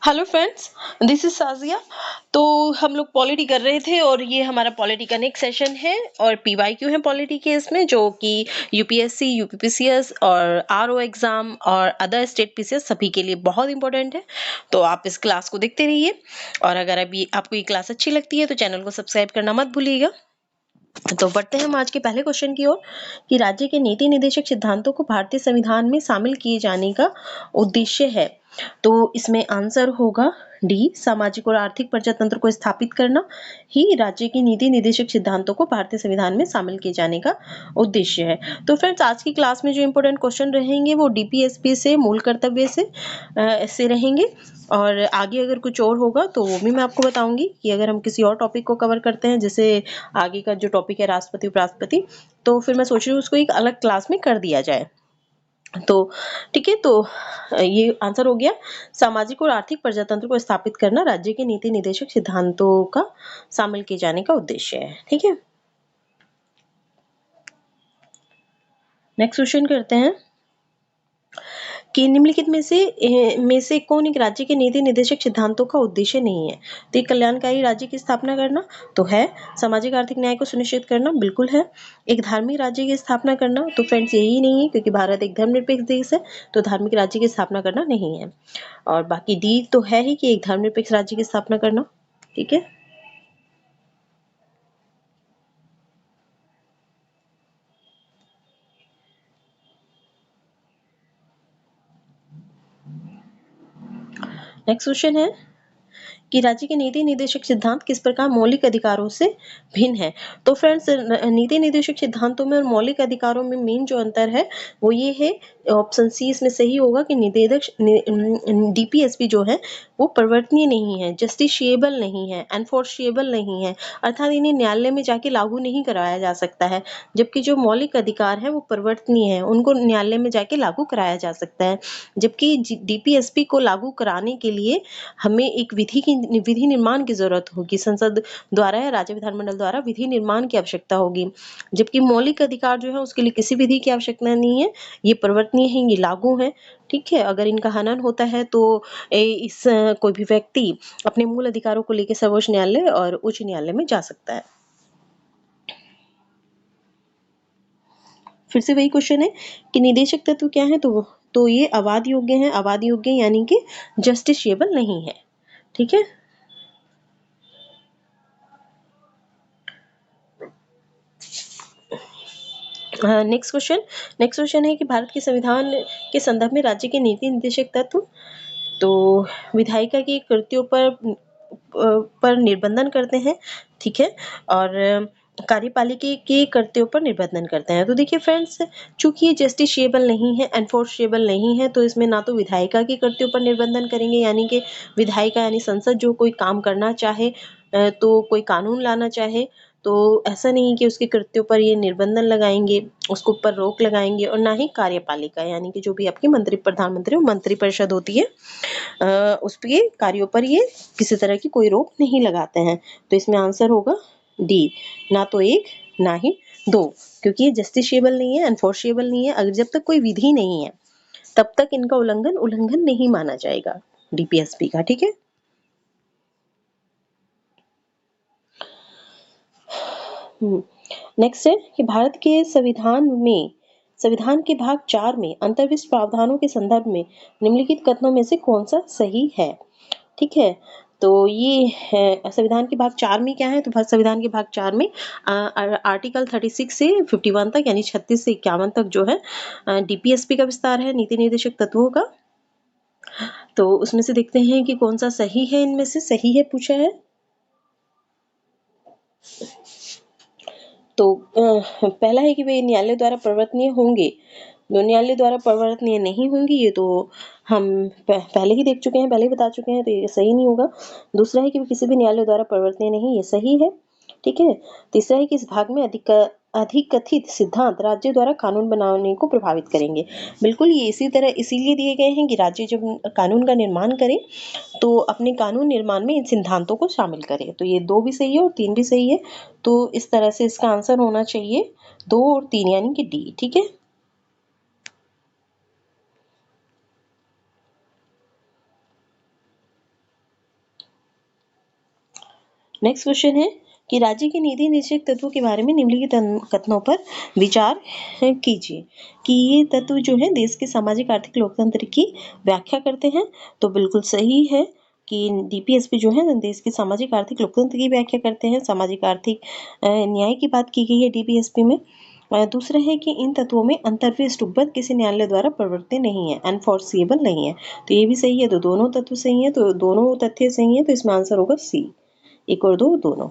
Hello friends, this is Sajiya. तो हम लोग पॉलिटी कर रहे थे और ये हमारा पॉलिटी का नेक्स्ट सेशन है और पीवाईक्यू है पॉलिटी के इसमें, जो कि यूपीएससी, यूपीपीसीएस और आरओ एग्जाम और अदर स्टेट पीसीएस सभी के लिए बहुत इंपॉर्टेंट है। तो आप इस क्लास को देखते रहिए और अगर अभी आपको ये क्लास अच्छी लगती है तो चैनल को सब्सक्राइब करना मत भूलिएगा। तो बढ़ते हैं हम आज के पहले क्वेश्चन की ओर कि राज्य के नीति निर्देशक सिद्धांतों को भारतीय संविधान में शामिल किए जाने का उद्देश्य है। तो इसमें आंसर होगा डी, सामाजिक और आर्थिक प्रजातंत्र को स्थापित करना ही राज्य की नीति निर्देशक सिद्धांतों को भारतीय संविधान में शामिल किए जाने का उद्देश्य है। तो फ्रेंड्स, आज की क्लास में जो इंपॉर्टेंट क्वेश्चन रहेंगे वो डीपीएसपी से, मूल कर्तव्य से रहेंगे और आगे अगर कुछ और होगा तो वो भी मैं आपको बताऊंगी कि अगर हम किसी और टॉपिक को कवर करते हैं, जैसे आगे का जो टॉपिक है राष्ट्रपति उपराष्ट्रपति, तो फिर मैं सोच रही हूँ उसको एक अलग क्लास में कर दिया जाए। तो ठीक है, तो ये आंसर हो गया, सामाजिक और आर्थिक प्रजातंत्र को स्थापित करना राज्य के नीति निर्देशक सिद्धांतों का शामिल किए जाने का उद्देश्य है। ठीक है, नेक्स्ट क्वेश्चन करते हैं कि निम्नलिखित में से कौन एक राज्य के नीति निर्देशक सिद्धांतों का उद्देश्य नहीं है। तो एक कल्याणकारी राज्य की स्थापना करना तो है, सामाजिक आर्थिक न्याय को सुनिश्चित करना बिल्कुल है, एक धार्मिक राज्य की स्थापना करना तो फ्रेंड्स यही नहीं है, क्योंकि भारत एक धर्मनिरपेक्ष देश है तो धार्मिक राज्य की स्थापना करना नहीं है। और बाकी डी तो है ही कि एक धर्मनिरपेक्ष राज्य की स्थापना करना। ठीक है, नेक्स्ट क्वेश्चन है कि राज्य के नीति निर्देशक सिद्धांत किस प्रकार मौलिक अधिकारों से भिन्न है। तो फ्रेंड्स, नीति निर्देशक सिद्धांतों में और मौलिक अधिकारों में मेन जो अंतर है वो ये है, ऑप्शन सी इसमें सही होगा कि डीपीएसपी जो है वो परिवर्तनीय नहीं है, जस्टिशिएबल नहीं है, एनफोर्सिएबल नहीं है, अर्थात इन्हें न्यायालय में जाके लागू नहीं कराया जा सकता है। जबकि जो मौलिक अधिकार है वो परिवर्तनीय है, उनको न्यायालय में जाके लागू कराया जा सकता है। जबकि डीपीएसपी को लागू कराने के लिए हमें एक विधि निर्माण की जरूरत होगी, संसद द्वारा या राज्य विधानमंडल द्वारा विधि निर्माण की आवश्यकता होगी। जबकि मौलिक अधिकार जो है उसके लिए किसी विधि की आवश्यकता नहीं है, ये परिवर्तनीय है, ये लागू है। ठीक है, अगर इनका हनन होता है तो कोई भी व्यक्ति अपने मूल अधिकारों को लेकर सर्वोच्च न्यायालय और उच्च न्यायालय में जा सकता है। फिर से वही क्वेश्चन है कि निदेशक तत्व क्या है, तो ये अवाद योग्य है, अवाद योग्य यानी कि जस्टिशिएबल नहीं है। ठीक है, नेक्स्ट क्वेश्चन है कि भारत के संविधान के संदर्भ में राज्य के नीति निर्देशक तत्व तो विधायिका की कृतियों पर निर्बंधन करते हैं। ठीक है, और कार्यपालिका के कृत्यों पर निर्बंधन करते हैं। तो देखिए फ्रेंड्स, चूंकि ये जस्टिशिएबल नहीं है, एनफोर्सेबल नहीं है, तो इसमें ना तो विधायिका के कृत्यों पर निर्बंधन करेंगे, यानी कि विधायिका यानी संसद जो कोई काम करना चाहे, तो कोई कानून लाना चाहे, तो ऐसा नहीं कि उसके कृत्यों पर ये निर्बंधन लगाएंगे, उसके ऊपर रोक लगाएंगे, और ना ही कार्यपालिका यानी कि जो भी आपकी मंत्री, प्रधानमंत्री और मंत्रिपरिषद होती है, उसके कार्यों पर ये किसी तरह की कोई रोक नहीं लगाते हैं। तो इसमें आंसर होगा डी, ना तो एक ना ही दो, क्योंकि ये जस्टिशिएबल नहीं है, एनफोर्सिएबल नहीं है। अगर जब तक कोई विधि नहीं है तब तक इनका उल्लंघन नहीं माना जाएगा डीपीएसपी का। ठीक है, नेक्स्ट है कि भारत के संविधान के भाग 4 में अंतर्विष्ट प्रावधानों के संदर्भ में निम्नलिखित कथनों में से कौन सा सही है। ठीक है, तो ये है संविधान के भाग 4 में क्या है, तो संविधान के भाग 4 में आर्टिकल 36 से 51 तक यानी 36 से 51 तक जो है डीपीएसपी का विस्तार है, नीति निर्देशक तत्वों का। तो उसमें से देखते हैं कि कौन सा सही है, इनमें से सही है पूछा है। तो पहला है कि वे न्यायालय द्वारा परिवर्तनीय होंगे, जो न्यायालय द्वारा परिवर्तनीय नहीं होंगी ये तो हम पहले ही देख चुके हैं, पहले ही बता चुके हैं, तो ये सही नहीं होगा। दूसरा है कि वे किसी भी न्यायालय द्वारा परिवर्तनीय नहीं, ये सही है। ठीक है, तीसरा है कि इस भाग में अधिकथित सिद्धांत राज्य द्वारा कानून बनाने को प्रभावित करेंगे। बिल्कुल, ये इसी तरह इसीलिए दिए गए हैं कि राज्य जब कानून का निर्माण करें तो अपने कानून निर्माण में इन सिद्धांतों को शामिल करें। तो ये 2 भी सही है और 3 भी सही है। तो इस तरह से इसका आंसर होना चाहिए 2 और 3 यानी कि डी। ठीक है, नेक्स्ट क्वेश्चन है कि राज्य के नीति निश्चित तत्वों के बारे में निम्नलिखित कथनों पर विचार कीजिए कि ये तत्व जो है देश के सामाजिक आर्थिक लोकतंत्र की व्याख्या करते हैं। तो बिल्कुल सही है कि डीपीएसपी जो है देश के सामाजिक आर्थिक लोकतंत्र की व्याख्या करते हैं। सामाजिक आर्थिक न्याय की बात की गई है डीपीएसपी में। दूसरा है कि इन तत्वों में अंतर्विष्ट उपबद्ध किसी न्यायालय द्वारा प्रवर्त्य नहीं है, अनफोर्सिएबल नहीं है। तो ये भी सही है। तो दोनों तत्व सही है, तो दोनों तथ्य सही है, तो इसमें आंसर होगा सी। 1 और 2 दोनों।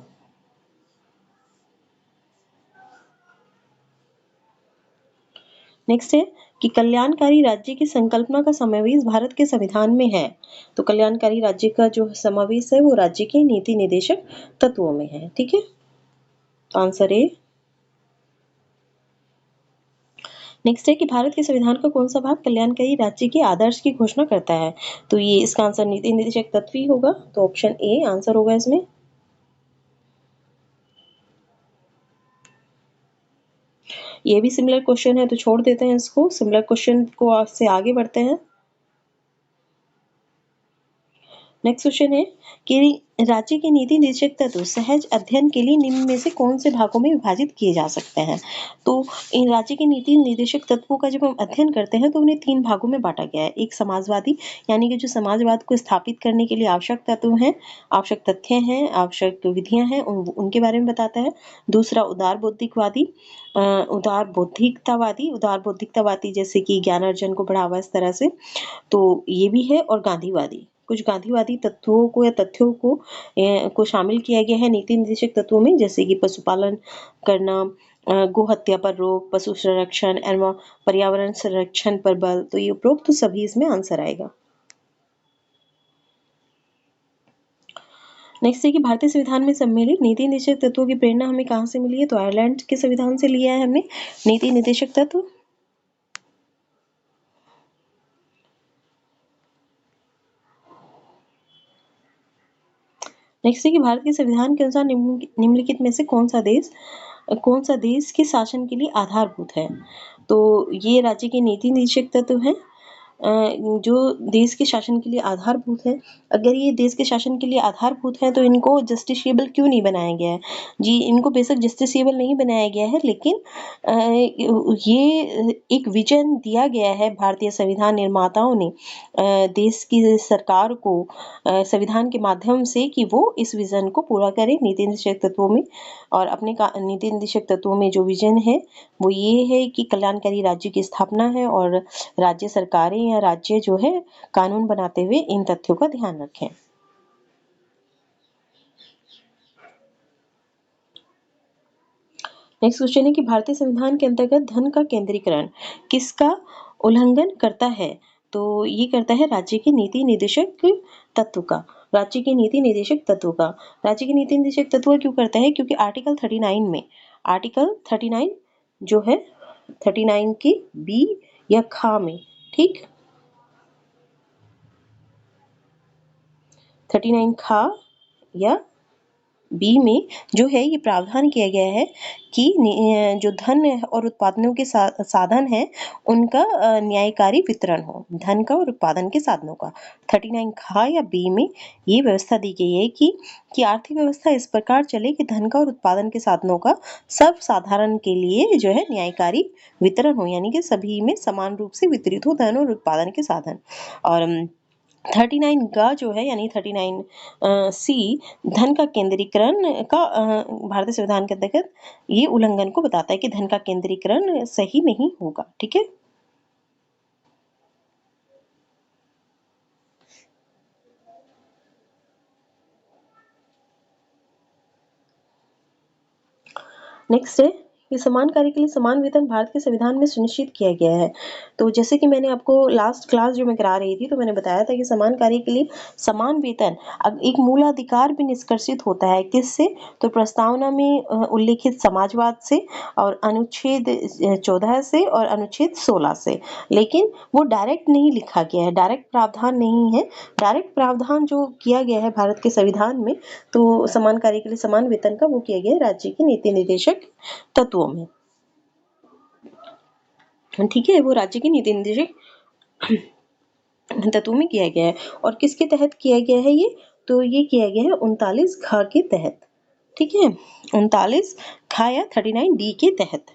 नेक्स्ट है कि कल्याणकारी राज्य की संकल्पना का समावेश भारत के संविधान में है। तो कल्याणकारी राज्य का जो समावेश है वो राज्य के नीति निर्देशक तत्वों में है। ठीक है, तो आंसर ए। नेक्स्ट है कि भारत के संविधान का कौन सा भाग कल्याणकारी राज्य के आदर्श की घोषणा करता है। तो ये इसका आंसर नीति निर्देशक तत्व ही होगा। तो ऑप्शन ए आंसर होगा इसमें। ये भी सिमिलर क्वेश्चन है, तो छोड़ देते हैं इसको। सिमिलर क्वेश्चन को आपसे आगे बढ़ते हैं। नेक्स्ट क्वेश्चन है कि राज्य के नीति निर्देशक तत्व सहज अध्ययन के लिए निम्न में से कौन से भागों में विभाजित किए जा सकते हैं। तो इन राज्य के नीति निर्देशक तत्वों का जब हम अध्ययन करते हैं तो उन्हें 3 भागों में बांटा गया है। एक समाजवादी, यानी कि जो समाजवाद को स्थापित करने के लिए आवश्यक तत्व हैं, आवश्यक तथ्य हैं, आवश्यक विधियां हैं, उनके बारे में बताता है। दूसरा उदार बौद्धिकवादी, उदार बौद्धिकतावादी जैसे कि ज्ञान अर्जन को बढ़ावा इस तरह से, तो ये भी है। और गांधीवादी, कुछ गांधीवादी तत्वों को या तथ्यों को शामिल किया गया है नीति निर्देशक तत्वों में, जैसे कि पशुपालन करना, गो हत्या पर रोक, पशु संरक्षण एवं पर्यावरण संरक्षण पर बल। तो ये उपरोक्त तो सभी इसमें आंसर आएगा। नेक्स्ट है कि भारतीय संविधान में सम्मिलित नीति निर्देशक तत्वों की प्रेरणा हमें कहाँ से मिली है। तो आयरलैंड के संविधान से लिया है हमने नीति निर्देशक तत्व। नेक्स्ट है कि भारत के संविधान के अनुसार निम्नलिखित में से कौन सा देश के शासन के लिए आधारभूत है। तो ये राज्य के नीति निर्देशक तत्व हैं जो देश के शासन के लिए आधारभूत है। अगर ये देश के शासन के लिए आधारभूत है तो इनको जस्टिसेबल क्यों नहीं बनाया गया है। जी, इनको बेशक जस्टिसेबल नहीं बनाया गया है, लेकिन ये एक विजन दिया गया है भारतीय संविधान निर्माताओं ने देश की सरकार को संविधान के माध्यम से कि वो इस विजन को पूरा करे नीति निर्देशक तत्वों में। और अपने नीति निर्देशक तत्वों में जो विजन है वो ये है कि कल्याणकारी राज्य की स्थापना है और राज्य सरकारें या राज्य जो है कानून बनाते हुए इन तथ्यों का ध्यान रखें। नेक्स्ट क्वेश्चन है कि भारतीय संविधान के अंतर्गत धन का केंद्रीकरण किसका उल्लंघन करता है। तो ये करता है राज्य के नीति निर्देशक तत्व का। राज्य के नीति निर्देशक तत्व का राज्य के नीति निर्देशक तत्व क्यों करता है, क्योंकि आर्टिकल 39 जो है 39 की बी या खा में, ठीक, 39 खा या बी में जो है ये प्रावधान किया गया है कि जो धन और उत्पादनों के साधन है उनका न्यायकारी वितरण हो, धन का और उत्पादन के साधनों का। 39 खा या बी में ये व्यवस्था दी गई है कि आर्थिक व्यवस्था इस प्रकार चले कि धन का और उत्पादन के साधनों का सब साधारण के लिए जो है न्यायकारी वितरण हो, यानी कि सभी में समान रूप से वितरित हो धन और उत्पादन के साधन। और 39 का जो है यानी 39 सी धन का केंद्रीकरण का भारतीय संविधान के अंतर्गत ये उल्लंघन को बताता है कि धन का केंद्रीकरण सही नहीं होगा। ठीक है, नेक्स्ट है कि समान कार्य के लिए समान वेतन भारत के संविधान में सुनिश्चित किया गया है। तो जैसे कि मैंने आपको लास्ट क्लास जो मैं करा रही थी तो मैंने बताया था कि समान कार्य के लिए समान वेतन अब एक मूलाधिकार भी निष्कर्षित होता है। किससे, तो प्रस्तावना में उल्लेखित समाजवाद से और अनुच्छेद 14 से और अनुच्छेद 16 से। लेकिन वो डायरेक्ट नहीं लिखा गया है, डायरेक्ट प्रावधान नहीं है। डायरेक्ट प्रावधान जो किया गया है भारत के संविधान में तो समान कार्य के लिए समान वेतन का वो किया गया है राज्य के नीति निर्देशक तत्वों में। ठीक है, वो राज्य के नीति निर्देशक तत्वों में किया गया है। और किसके तहत किया गया है ये, तो ये किया गया है 39 घ के तहत, ठीक है, 39 घ या 39 डी के तहत,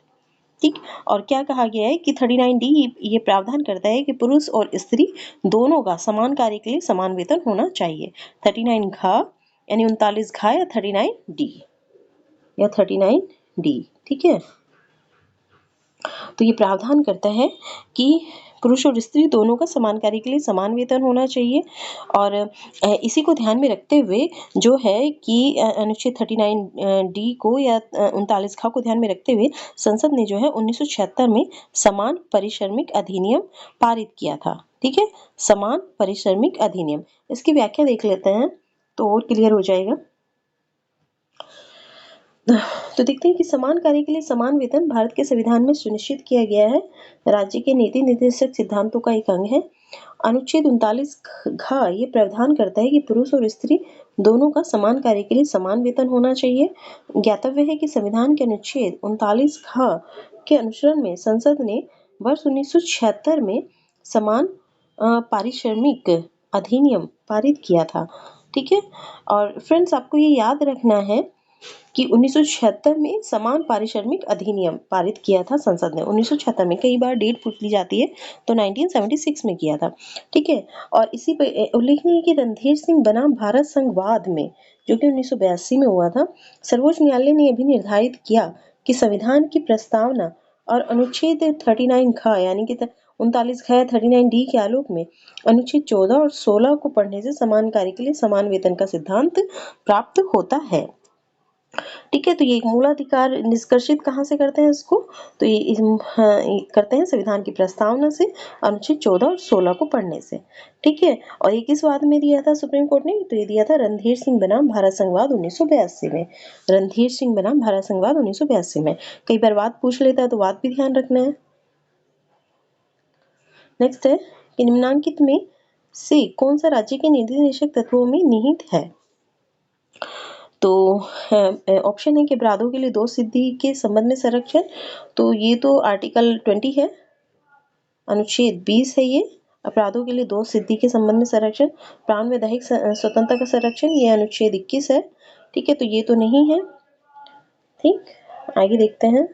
ठीक। और क्या कहा गया है कि 39 डी ये प्रावधान करता है कि पुरुष और स्त्री दोनों का समान कार्य के लिए समान वेतन होना चाहिए। 39 घ यानी 39 घ या 39 डी या 39 डी, ठीक है। तो ये प्रावधान करता है कि पुरुष और स्त्री दोनों का समान कार्य के लिए समान वेतन होना चाहिए। और इसी को ध्यान में रखते हुए जो है कि अनुच्छेद 39 डी को या 39 ख को ध्यान में रखते हुए संसद ने जो है 1976 में समान पारिश्रमिक अधिनियम पारित किया था, ठीक है, समान पारिश्रमिक अधिनियम। इसकी व्याख्या देख लेते हैं तो और क्लियर हो जाएगा। तो देखते हैं कि समान कार्य के लिए समान वेतन भारत के संविधान में सुनिश्चित किया गया है, राज्य के नीति निर्देशक सिद्धांतों का एक अंग है। अनुच्छेद 39 घ ये प्रावधान करता है कि पुरुष और स्त्री दोनों का समान कार्य के लिए समान वेतन होना चाहिए। ज्ञातव्य है कि संविधान के अनुच्छेद 39 घ के अनुसरण में संसद ने वर्ष 1976 में समान पारिश्रमिक अधिनियम पारित किया था, ठीक है। और फ्रेंड्स आपको ये याद रखना है कि 1976 में समान पारिश्रमिक अधिनियम पारित किया था संसद ने, 1976 में। कई बार डेट पूछ ली जाती है तो 1976 में किया था, ठीक है। और इसी पे उल्लेखनीय है कि रणधीर सिंह बनाम भारत संघवाद में, जो कि 1982 में हुआ था, सर्वोच्च न्यायालय ने यह भी निर्धारित किया कि संविधान की प्रस्तावना और अनुच्छेद 39 घ यानी कि 39 घ 39 डी के आलोक में अनुच्छेद 14 और 16 को पढ़ने से समान कार्य के लिए समान वेतन का सिद्धांत प्राप्त होता है, ठीक है। तो ये एक मूलाधिकार निष्कर्षित कहाँ से करते हैं इसको, तो ये करते हैं संविधान की प्रस्तावना से, अनुच्छेद 14 और 16 को पढ़ने से, ठीक है। और ये किस वाद में दिया था सुप्रीम कोर्ट ने, तो ये दिया था रणधीर सिंह बनाम भारत संघवाद 1982 में, रणधीर सिंह बनाम भारत संघवाद 1982 में। कई बार वाद पूछ लेता है तो वाद भी ध्यान रखना है। नेक्स्ट है कि निम्नांकित में से कौन सा राज्य के नीति निर्देशक तत्वों में निहित है, तो ऑप्शन है कि अपराधों के लिए 2 सिद्धि के संबंध में संरक्षण, तो ये तो आर्टिकल 20 है, अनुच्छेद 20 है ये, अपराधों के लिए 2 सिद्धि के संबंध में संरक्षण। प्राण में दैहिक स्वतंत्रता का संरक्षण, ये अनुच्छेद 21 है, ठीक है, तो ये तो नहीं है, ठीक। आगे देखते हैं।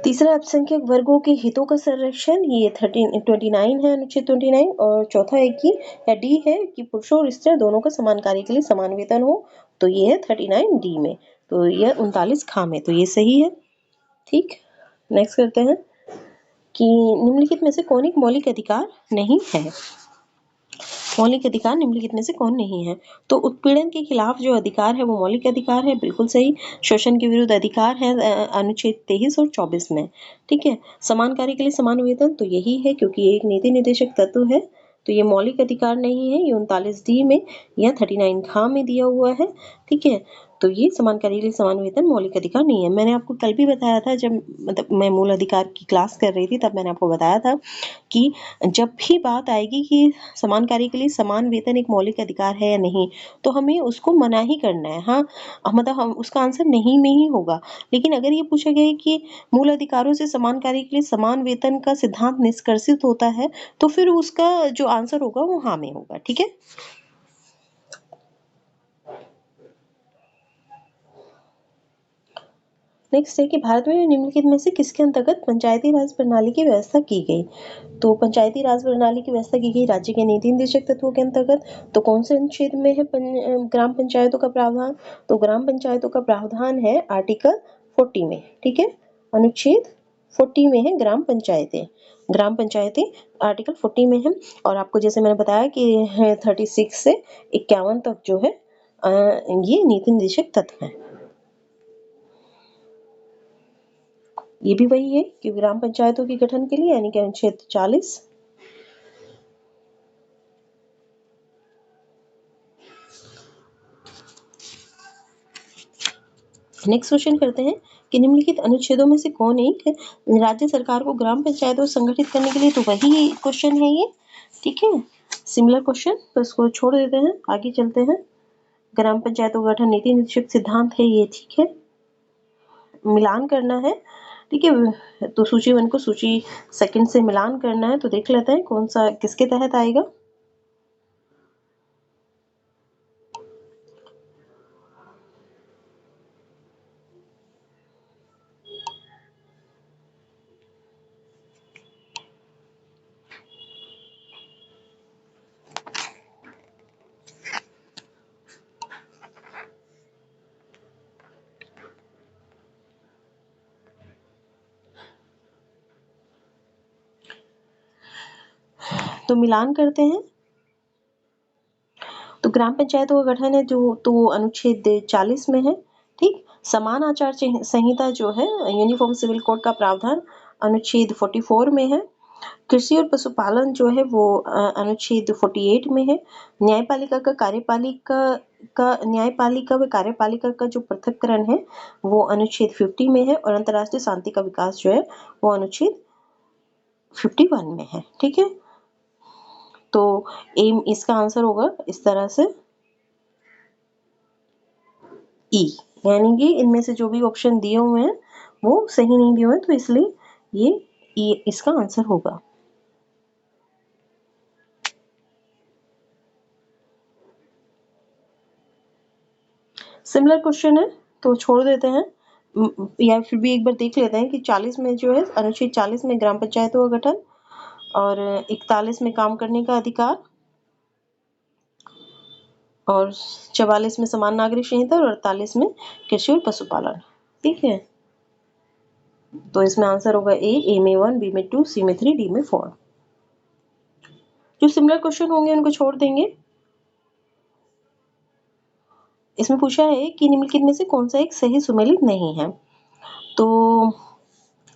तीसरा अल्पसंख्यक वर्गों के हितों का संरक्षण, ये 29 है, अनुच्छेद 29। और चौथा है कि या डी है कि पुरुषों और स्त्रियों दोनों का समान कार्य के लिए समान वेतन हो, तो ये है 39 डी में, तो यह 39 खा में, तो ये सही है, ठीक। नेक्स्ट करते हैं कि निम्नलिखित में से कौन एक मौलिक अधिकार नहीं है, मौलिक अधिकार निम्नलिखित में से कौन नहीं है, तो उत्पीड़न के खिलाफ जो अधिकार है वो मौलिक अधिकार है, बिल्कुल सही। शोषण के विरुद्ध अधिकार है अनुच्छेद 23 और 24 में, ठीक है। समान कार्य के लिए समान वेतन, तो यही है क्योंकि ये एक नीति निर्देशक तत्व है, तो ये मौलिक अधिकार नहीं है, ये 39 डी में या 39 घ में दिया हुआ है, ठीक है। तो ये समान कार्य के लिए समान वेतन मौलिक अधिकार नहीं है। मैंने आपको कल भी बताया था, जब मतलब मैं मूल अधिकार की क्लास कर रही थी, तब मैंने आपको बताया था कि जब भी बात आएगी कि समान कार्य के लिए समान वेतन एक मौलिक अधिकार है या नहीं, तो हमें उसको मना ही करना है, हाँ, मतलब हम उसका आंसर नहीं में ही होगा। लेकिन अगर ये पूछा गया है कि मूल अधिकारों से समान कार्य के लिए समान वेतन का सिद्धांत निष्कर्षित होता है, तो फिर उसका जो आंसर होगा वो हाँ में होगा, ठीक है। नेक्स्ट है कि भारत में निम्नलिखित में से किसके अंतर्गत पंचायती राज प्रणाली की व्यवस्था की गई, तो पंचायती राज प्रणाली की व्यवस्था की गई राज्य के नीति निर्देशक तत्वों के अंतर्गत। तो कौन से अनुच्छेद में है ग्राम पंचायतों का प्रावधान, तो ग्राम पंचायतों का प्रावधान है आर्टिकल 40 में, ठीक है, अनुच्छेद 40 में है ग्राम पंचायतें आर्टिकल 40 में है। और आपको जैसे मैंने बताया कि 36 से 51 तक जो है ये नीति निर्देशक तत्व है। ये भी वही है कि ग्राम पंचायतों के गठन के लिए, यानी कि अनुच्छेद 40। नेक्स्ट क्वेश्चन करते हैं कि निम्नलिखित अनुच्छेदों में से कौन एक राज्य सरकार को ग्राम पंचायतों संगठित करने के लिए, तो वही क्वेश्चन है ये, ठीक है, सिमिलर क्वेश्चन, तो इसको छोड़ देते हैं, आगे चलते हैं। ग्राम पंचायतों का गठन नीति निर्देशक सिद्धांत है ये, ठीक है, मिलान करना है ठीक है। तो सूची 1 को सूची सेकंड से मिलान करना है, तो देख लेते हैं कौन सा किसके तहत आएगा। तो मिलान करते हैं। तो ग्राम पंचायतों का गठन है जो, तो अनुच्छेद 40 में है। ठीक। समान आचार संहिता जो है, यूनिफॉर्म सिविल कोड का प्रावधान अनुच्छेद 44 में है। कृषि और पशुपालन जो है वो अनुच्छेद 48 में है। न्यायपालिका व कार्यपालिका का जो पृथक्करण है वो अनुच्छेद 50 में है। और अंतर्राष्ट्रीय शांति का विकास जो है वो अनुच्छेद 51 में है। ठीक है। तो एम इसका आंसर होगा इस तरह से ई, यानी कि इनमें से जो भी ऑप्शन दिए हुए हैं वो सही नहीं दिए हुए हैं, तो इसलिए ये ई इसका आंसर होगा। सिमिलर क्वेश्चन है तो छोड़ देते हैं, या फिर भी एक बार देख लेते हैं कि 40 में जो है, अनुच्छेद 40 में ग्राम पंचायतों का गठन, और 41 में काम करने का अधिकार, और 44 में समान नागरिक संहिता, और 48 में कृषि और पशुपालन। ठीक है। तो इसमें आंसर होगा ए में 1, बी में 2, सी में 3, डी में 4। जो सिमिलर क्वेश्चन होंगे उनको छोड़ देंगे। इसमें पूछा है कि निम्नलिखित में से कौन सा एक सही सुमेलित नहीं है। तो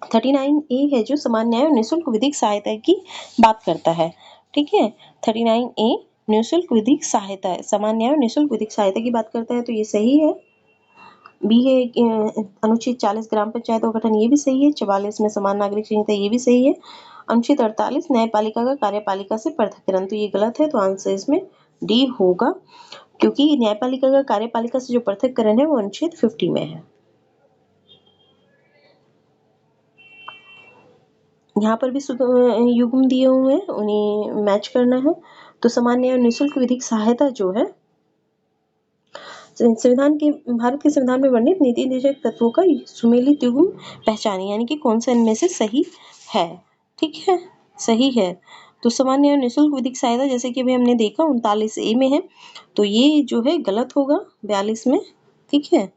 39A है जो समान न्याय और निःशुल्क विधिक सहायता की बात करता है। ठीक है। 39A निःशुल्क विधिक सहायता, समान न्याय और निःशुल्क विधिक सहायता की बात करता है, तो ये सही है। बी है अनुच्छेद 40 ग्राम पंचायतों का गठन, ये भी सही है। 44 में समान नागरिक संहिता, ये भी सही है। अनुच्छेद 48 न्यायपालिका का कार्यपालिका से पृथक्करण, तो ये गलत है, तो आंसर इसमें डी होगा, क्योंकि न्यायपालिका का कार्यपालिका से जो पृथक्करण है वो अनुच्छेद 50 में है। यहाँ पर भी युग्म दिए हुए हैं, उन्हें मैच करना है। तो सामान्य और निःशुल्क विधिक सहायता जो है, संविधान के, भारत के संविधान में वर्णित नीति निर्देशक तत्वों का सुमेलित युग्म पहचानिए, यानी कि कौन सा इनमें से सही है। ठीक है, सही है। तो सामान्य और निःशुल्क विधिक सहायता, जैसे कि अभी हमने देखा 39A में है, तो ये जो है गलत होगा 42 में। ठीक है,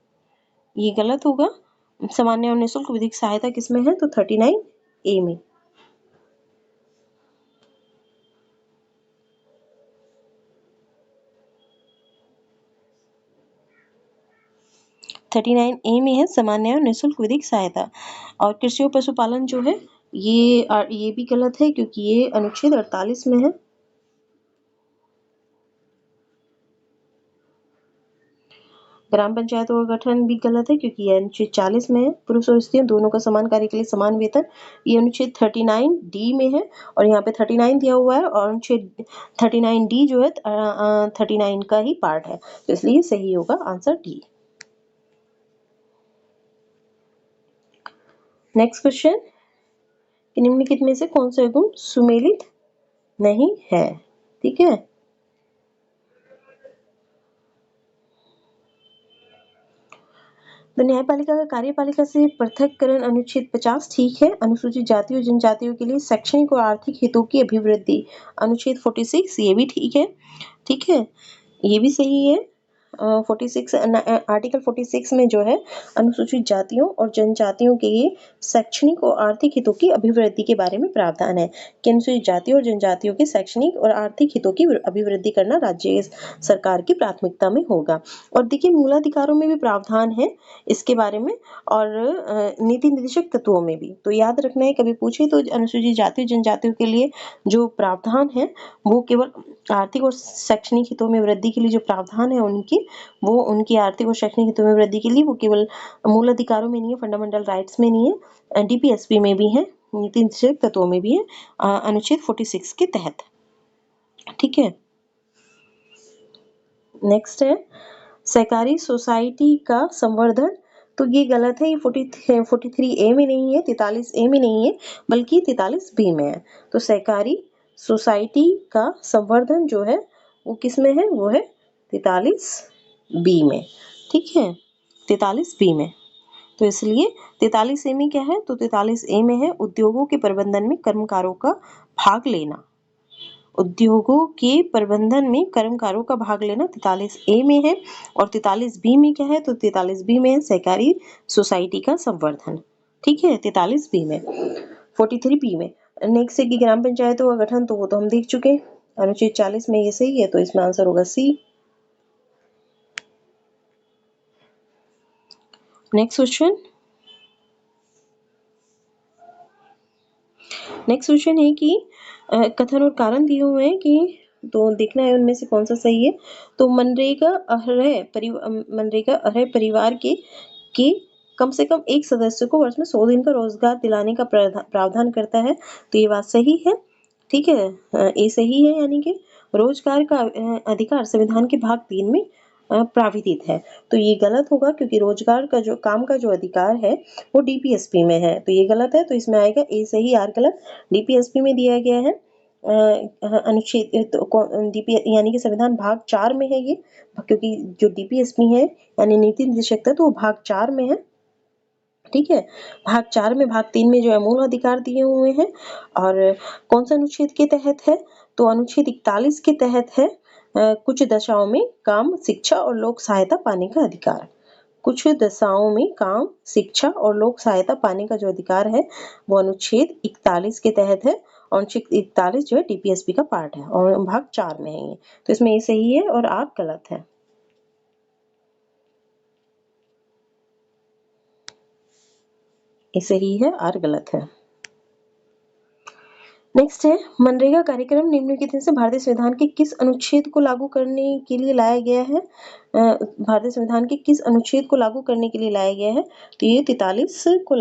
ये गलत होगा। सामान्य और निःशुल्क विधिक सहायता किसमें है, तो 39A में। थर्टी नाइन ए में है सामान्य और निःशुल्क विधिक सहायता। और कृषि और पशुपालन जो है ये भी गलत है, क्योंकि ये अनुच्छेद 48 में है। ग्राम पंचायतों का गठन भी गलत है, क्योंकि ये अनुच्छेद 40 में है। पुरुष और स्त्रियों दोनों का समान कार्य के लिए समान वेतन, ये अनुच्छेद 39D में है, और यहाँ पे 39 दिया हुआ है, और अनुच्छेद 39D जो है 39 का ही पार्ट है, तो इसलिए सही होगा आंसर डी। नेक्स्ट क्वेश्चन, निम्नलिखित में से कौन सा युग्म सुमेलित नहीं है। ठीक है, तो न्यायपालिका का कार्यपालिका से पृथक्करण अनुच्छेद 50 ठीक है। अनुसूचित जातियों जनजातियों के लिए शैक्षणिक और आर्थिक हितों की अभिवृद्धि अनुच्छेद 46, ये भी ठीक है। ठीक है, ये भी सही है। 46 आर्टिकल 46 में जो है अनुसूचित जातियों और जनजातियों के लिए शैक्षणिक और आर्थिक हितों की अभिवृद्धि के बारे में प्रावधान है कि अनुसूचित जातियों और जनजातियों के शैक्षणिक और आर्थिक हितों की अभिवृद्धि करना राज्य सरकार की प्राथमिकता में होगा। और देखिए, मूलाधिकारों में भी प्रावधान है इसके बारे में, और नीति निर्देशक तत्वों में भी। तो याद रखना है, कभी पूछे तो अनुसूचित जाति जनजातियों के लिए जो प्रावधान है वो केवल आर्थिक और शैक्षणिक हितों में वृद्धि के लिए जो प्रावधान है उनकी आर्थिक और शैक्षणिक हितों में वृद्धि के लिए, वो केवल मूल अधिकारों में नहीं है, फंडामेंटल राइट्स में नहीं है, डीपीएसपी में भी है, नीति निर्देशक तत्वों में भी है, अनुच्छेद 46 के तहत। ठीक है, नेक्स्ट है सहकारी सोसाइटी का संवर्धन तो ये गलत है, ये 43A में नहीं है, 43A में नहीं है, बल्कि 43B में है। तो सहकारी सोसाइटी का संवर्धन जो है वो किस में है, वो है 43B में। ठीक है, 43B में। तो इसलिए 43A में क्या है, तो 43A में है उद्योगों के प्रबंधन में कर्मकारों का भाग लेना। उद्योगों के प्रबंधन में कर्मकारों का भाग लेना 43A में है, और 43B में क्या है, तो 43B में है सहकारी सोसाइटी का संवर्धन। ठीक है, 43B में। 43B में नेक्स्ट है कि ग्राम पंचायतों का गठन, तो वो तो हम देख चुके हैं, अनुच्छेद 40 में ये सही है, तो इसमें आंसर होगा सी। नेक्स्ट क्वेश्चन, है कि कथन और कारण दिए हुए हैं कि, तो देखना है उनमें से कौन सा सही है। तो मनरेगा अर्ह परिवार के कम से कम एक सदस्य को वर्ष में 100 दिन का रोजगार दिलाने का प्रावधान करता है, तो ये बात सही है। ठीक है, ये सही है, यानी कि रोजगार का अधिकार संविधान के भाग 3 में प्राविधित है। तो ये गलत होगा, क्योंकि रोजगार का जो काम का जो अधिकार है वो डीपीएसपी में है, तो ये गलत है। तो इसमें आएगा ए सही, आर गलत। डीपीएसपी में दिया गया है अनुच्छेद, तो डीपी यानी कि संविधान भाग 4 में है ये, क्योंकि जो डीपीएसपी है यानी नीति निर्देशकता, तो वो भाग 4 में है। ठीक है, भाग 4 में, भाग 3 में जो है मूल अधिकार दिए हुए हैं। और कौन सा अनुच्छेद के तहत है, तो अनुच्छेद 41 के तहत है कुछ दशाओं में काम, शिक्षा और लोक सहायता पाने का अधिकार। कुछ दशाओं में काम, शिक्षा और लोक सहायता पाने का जो अधिकार है वो अनुच्छेद 41 के तहत है। और अनुच्छेद 41 जो है डीपीएसपी का पार्ट है और भाग 4 में है ये, तो इसमें ये सही है और आर गलत है। ये सही है, आर गलत है। नेक्स्ट है, मनरेगा कार्यक्रम निम्नलिखित में से भारतीय संविधान के किस अनुच्छेद को लागू करने के लिए लाया गया है। भारतीय संविधान के किस अनुच्छेद को लागू करने के लिए लाया गया है, तो ये 43 को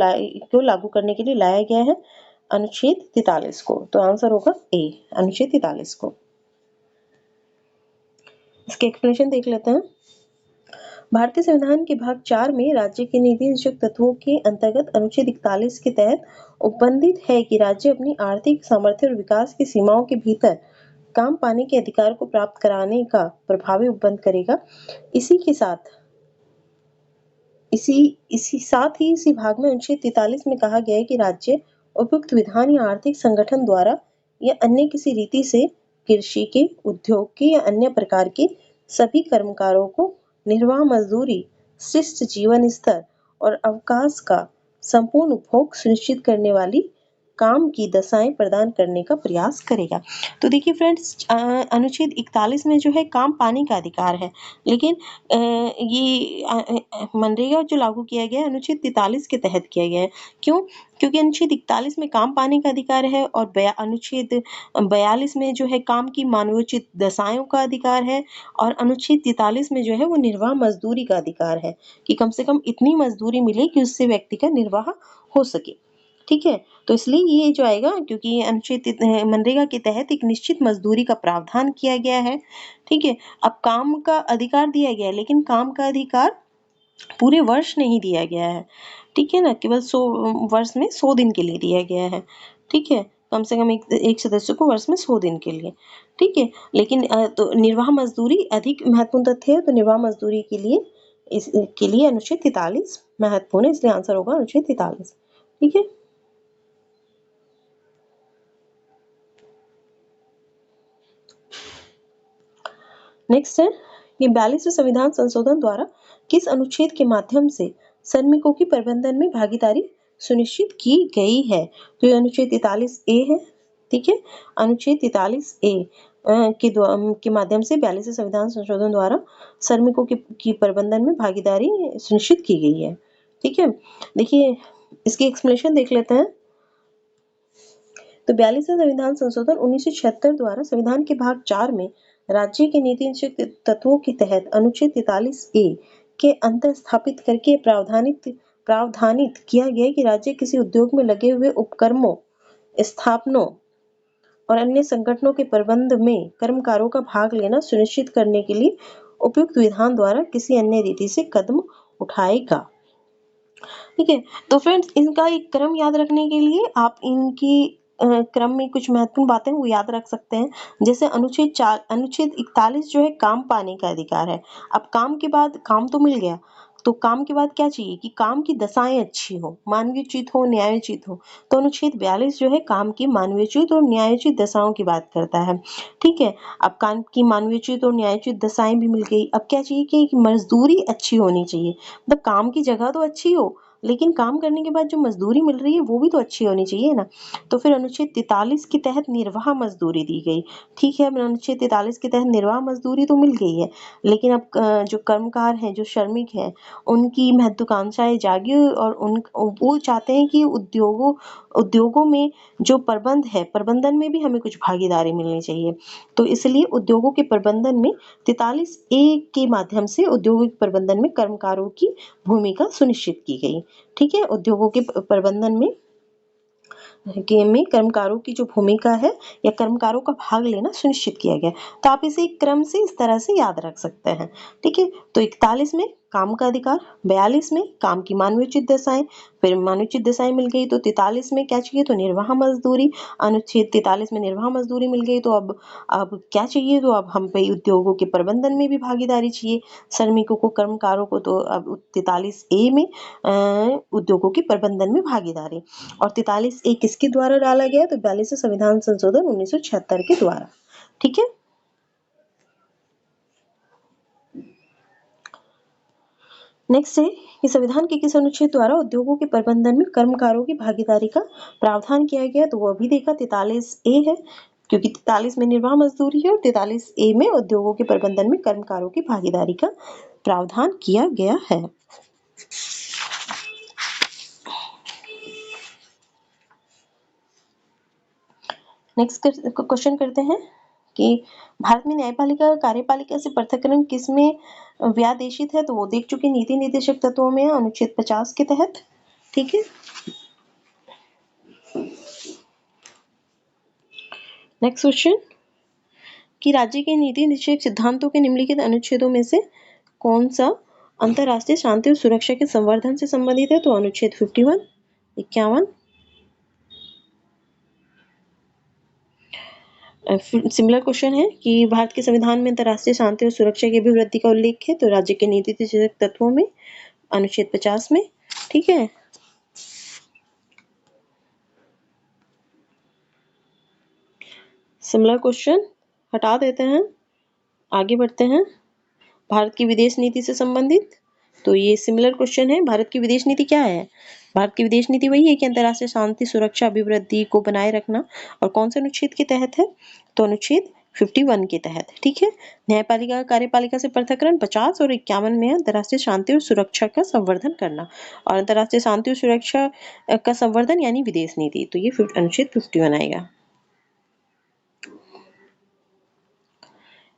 लागू करने के लिए लाया गया है, अनुच्छेद 43 को। तो आंसर होगा ए, अनुच्छेद 43 को। इसके एक्सप्लेनेशन देख लेते हैं। भारतीय संविधान के भाग 4 में राज्य के नीति निर्देशक तत्वों के अंतर्गत अनुच्छेद 41 के तहत उपबंधित है कि राज्य अपनी आर्थिक सामर्थ्य और विकास की सीमाओं के भीतर काम पाने के अधिकार को प्राप्त कराने का प्रभावी उपबंध करेगा। इसी भाग में अनुच्छेद 43 में कहा गया है कि राज्य उपयुक्त विधान या आर्थिक संगठन द्वारा या अन्य किसी रीति से कृषि के, उद्योग के या अन्य प्रकार के सभी कर्मकारों को निर्वाह मजदूरी, शिष्ट जीवन स्तर और अवकाश का संपूर्ण उपभोग सुनिश्चित करने वाली काम की दशाएं प्रदान करने का प्रयास करेगा। तो देखिए फ्रेंड्स, अनुच्छेद 41 में जो है काम पाने का अधिकार है, लेकिन ये मनरेगा जो लागू किया गया है अनुच्छेद 43 के तहत किया गया है। क्यों? क्योंकि अनुच्छेद 41 में काम पाने का अधिकार है और अनुच्छेद 42 में जो है काम की मानवोचित दशाओं का अधिकार है, और अनुच्छेद 43 में जो है वो निर्वाह मजदूरी का अधिकार है कि कम से कम इतनी मजदूरी मिले कि उससे व्यक्ति का निर्वाह हो सके। ठीक है, तो इसलिए ये जो आएगा, क्योंकि अनुच्छेद मनरेगा के तहत एक निश्चित मजदूरी का प्रावधान किया गया है। ठीक है, अब काम का अधिकार दिया गया है, लेकिन काम का अधिकार पूरे वर्ष नहीं दिया गया है। ठीक है ना, केवल 100 वर्ष में 100 दिन के लिए दिया गया है। ठीक है, कम से कम एक सदस्य को वर्ष में 100 दिन के लिए। ठीक है, लेकिन तो निर्वाह मजदूरी अधिक महत्वपूर्ण तथ्य है, तो निर्वाह मजदूरी के लिए इसके लिए अनुच्छेद 43 महत्वपूर्ण है, इसलिए आंसर होगा अनुच्छेद 43। ठीक है, नेक्स्ट है, ये 42वें संविधान संशोधन द्वारा किस अनुच्छेद के माध्यम से श्रमिकों की प्रबंधन में भागीदारी सुनिश्चित की गई है, तो ये अनुच्छेद 43A है। ठीक है, अनुच्छेद 43A के माध्यम से 42वें संविधान संशोधन द्वारा श्रमिकों की प्रबंधन में भागीदारी सुनिश्चित की गई है। ठीक है, देखिए इसकी एक्सप्लेनेशन देख लेते हैं। तो 42वें संविधान संशोधन 1976 द्वारा संविधान के भाग 4 में राज्य के नीति तत्वों के तहत अनुच्छेद 43A के अंतर स्थापित करके प्रावधानित किया गया कि राज्य किसी उद्योग में लगे हुए उपक्रमों, स्थापनों और अन्य संगठनों के प्रबंध में कर्मकारों का भाग लेना सुनिश्चित करने के लिए उपयुक्त विधान द्वारा किसी अन्य रीति से कदम उठाएगा। ठीक है। तो फ्रेंड्स इनका एक क्रम याद रखने के लिए आप इनकी क्रम में कुछ महत्वपूर्ण बातें वो याद रख सकते हैं। जैसे अनुच्छेद 41 जो है काम पाने का अधिकार है। अब काम के बाद काम तो मिल गया, तो काम के बाद क्या चाहिए कि काम की दशाएं अच्छी हो, मानवीयोचित हो, न्यायोचित हो। तो अनुच्छेद 42 जो है काम की मानवीयोचित और न्यायोचित दशाओं की बात करता है। ठीक है। अब काम की मानवीयोचित और न्यायोचित दशाएं भी मिल गई। अब क्या चाहिए कि मजदूरी अच्छी होनी चाहिए। मतलब काम की जगह तो अच्छी हो, लेकिन काम करने के बाद जो मजदूरी मिल रही है वो भी तो अच्छी होनी चाहिए ना। तो फिर अनुच्छेद 43 के तहत निर्वाह मजदूरी दी गई। ठीक है, अब अनुच्छेद 43 के तहत निर्वाह मजदूरी तो मिल गई है, लेकिन अब जो कर्मकार हैं, जो श्रमिक हैं, उनकी महत्वाकांक्षाएं जागी और उन वो चाहते हैं कि उद्योगों में जो प्रबंध है, प्रबंधन में भी हमें कुछ भागीदारी मिलनी चाहिए। तो इसलिए उद्योगों के प्रबंधन में 43A के माध्यम से औद्योगिक प्रबंधन में कर्मकारों की भूमिका सुनिश्चित की गई। ठीक है, उद्योगों के प्रबंधन में कर्मकारों की जो भूमिका है या कर्मकारों का भाग लेना सुनिश्चित किया गया। तो आप इसे एक क्रम से इस तरह से याद रख सकते हैं। ठीक है, तो 41 में काम का अधिकार, 42 में काम की मानवीयोचित दशाएं, फिर मानवीयोचित दशाएं मिल गई तो 43 में क्या चाहिए तो निर्वाह मजदूरी, अनुच्छेद 43 में निर्वाह मजदूरी मिल गई तो अब क्या चाहिए तो अब हम पे उद्योगों के प्रबंधन में भी भागीदारी चाहिए श्रमिकों को, कर्मकारों को। तो अब 43A में उद्योगों के प्रबंधन में भागीदारी। और 43A किसके द्वारा डाला गया तो 42 संविधान संशोधन 1976 के द्वारा। ठीक है। नेक्स्ट है कि संविधान के किस अनुच्छेद द्वारा उद्योगों के प्रबंधन में कर्मकारों की भागीदारी का प्रावधान किया गया तो वो अभी देखा 43A है, क्योंकि 43 में निर्वाह मजदूरी है और 43A में उद्योगों के प्रबंधन में कर्मकारों की भागीदारी का प्रावधान किया गया है। नेक्स्ट क्वेश्चन करते हैं कि भारत में न्यायपालिका का कार्यपालिका से पृथक्करण किसमें व्यादेशित है तो वो देख चुके नीति निर्देशक तत्वों में अनुच्छेद 50 के तहत। ठीक है। नेक्स्ट क्वेश्चन कि राज्य के नीति निश्चय सिद्धांतों के निम्नलिखित अनुच्छेदों में से कौन सा अंतरराष्ट्रीय शांति और सुरक्षा के संवर्धन से संबंधित है तो अनुच्छेद 51, 51। सिमिलर क्वेश्चन है कि भारत के संविधान में अंतरराष्ट्रीय शांति और सुरक्षा की अभिवृद्धि का उल्लेख है तो राज्य के नीति निर्देशक तत्वों में अनुच्छेद 50 में। ठीक है। सिमिलर क्वेश्चन हटा देते हैं, आगे बढ़ते हैं। भारत की विदेश नीति से संबंधित तो ये सिमिलर क्वेश्चन है। भारत की विदेश नीति क्या है? भारत की विदेश नीति वही है कि अंतर्राष्ट्रीय शांति, सुरक्षा, अभिवृद्धि को बनाए रखना। और कौन से अनुच्छेद के तहत है तो अनुच्छेद 51 के तहत। ठीक है। न्यायपालिका कार्यपालिका से पृथक्करण 50 और 51 में अंतर्राष्ट्रीय शांति और सुरक्षा का संवर्धन करना। और अंतर्राष्ट्रीय शांति और सुरक्षा का संवर्धन यानी विदेश नीति, तो ये अनुच्छेद 51 आएगा।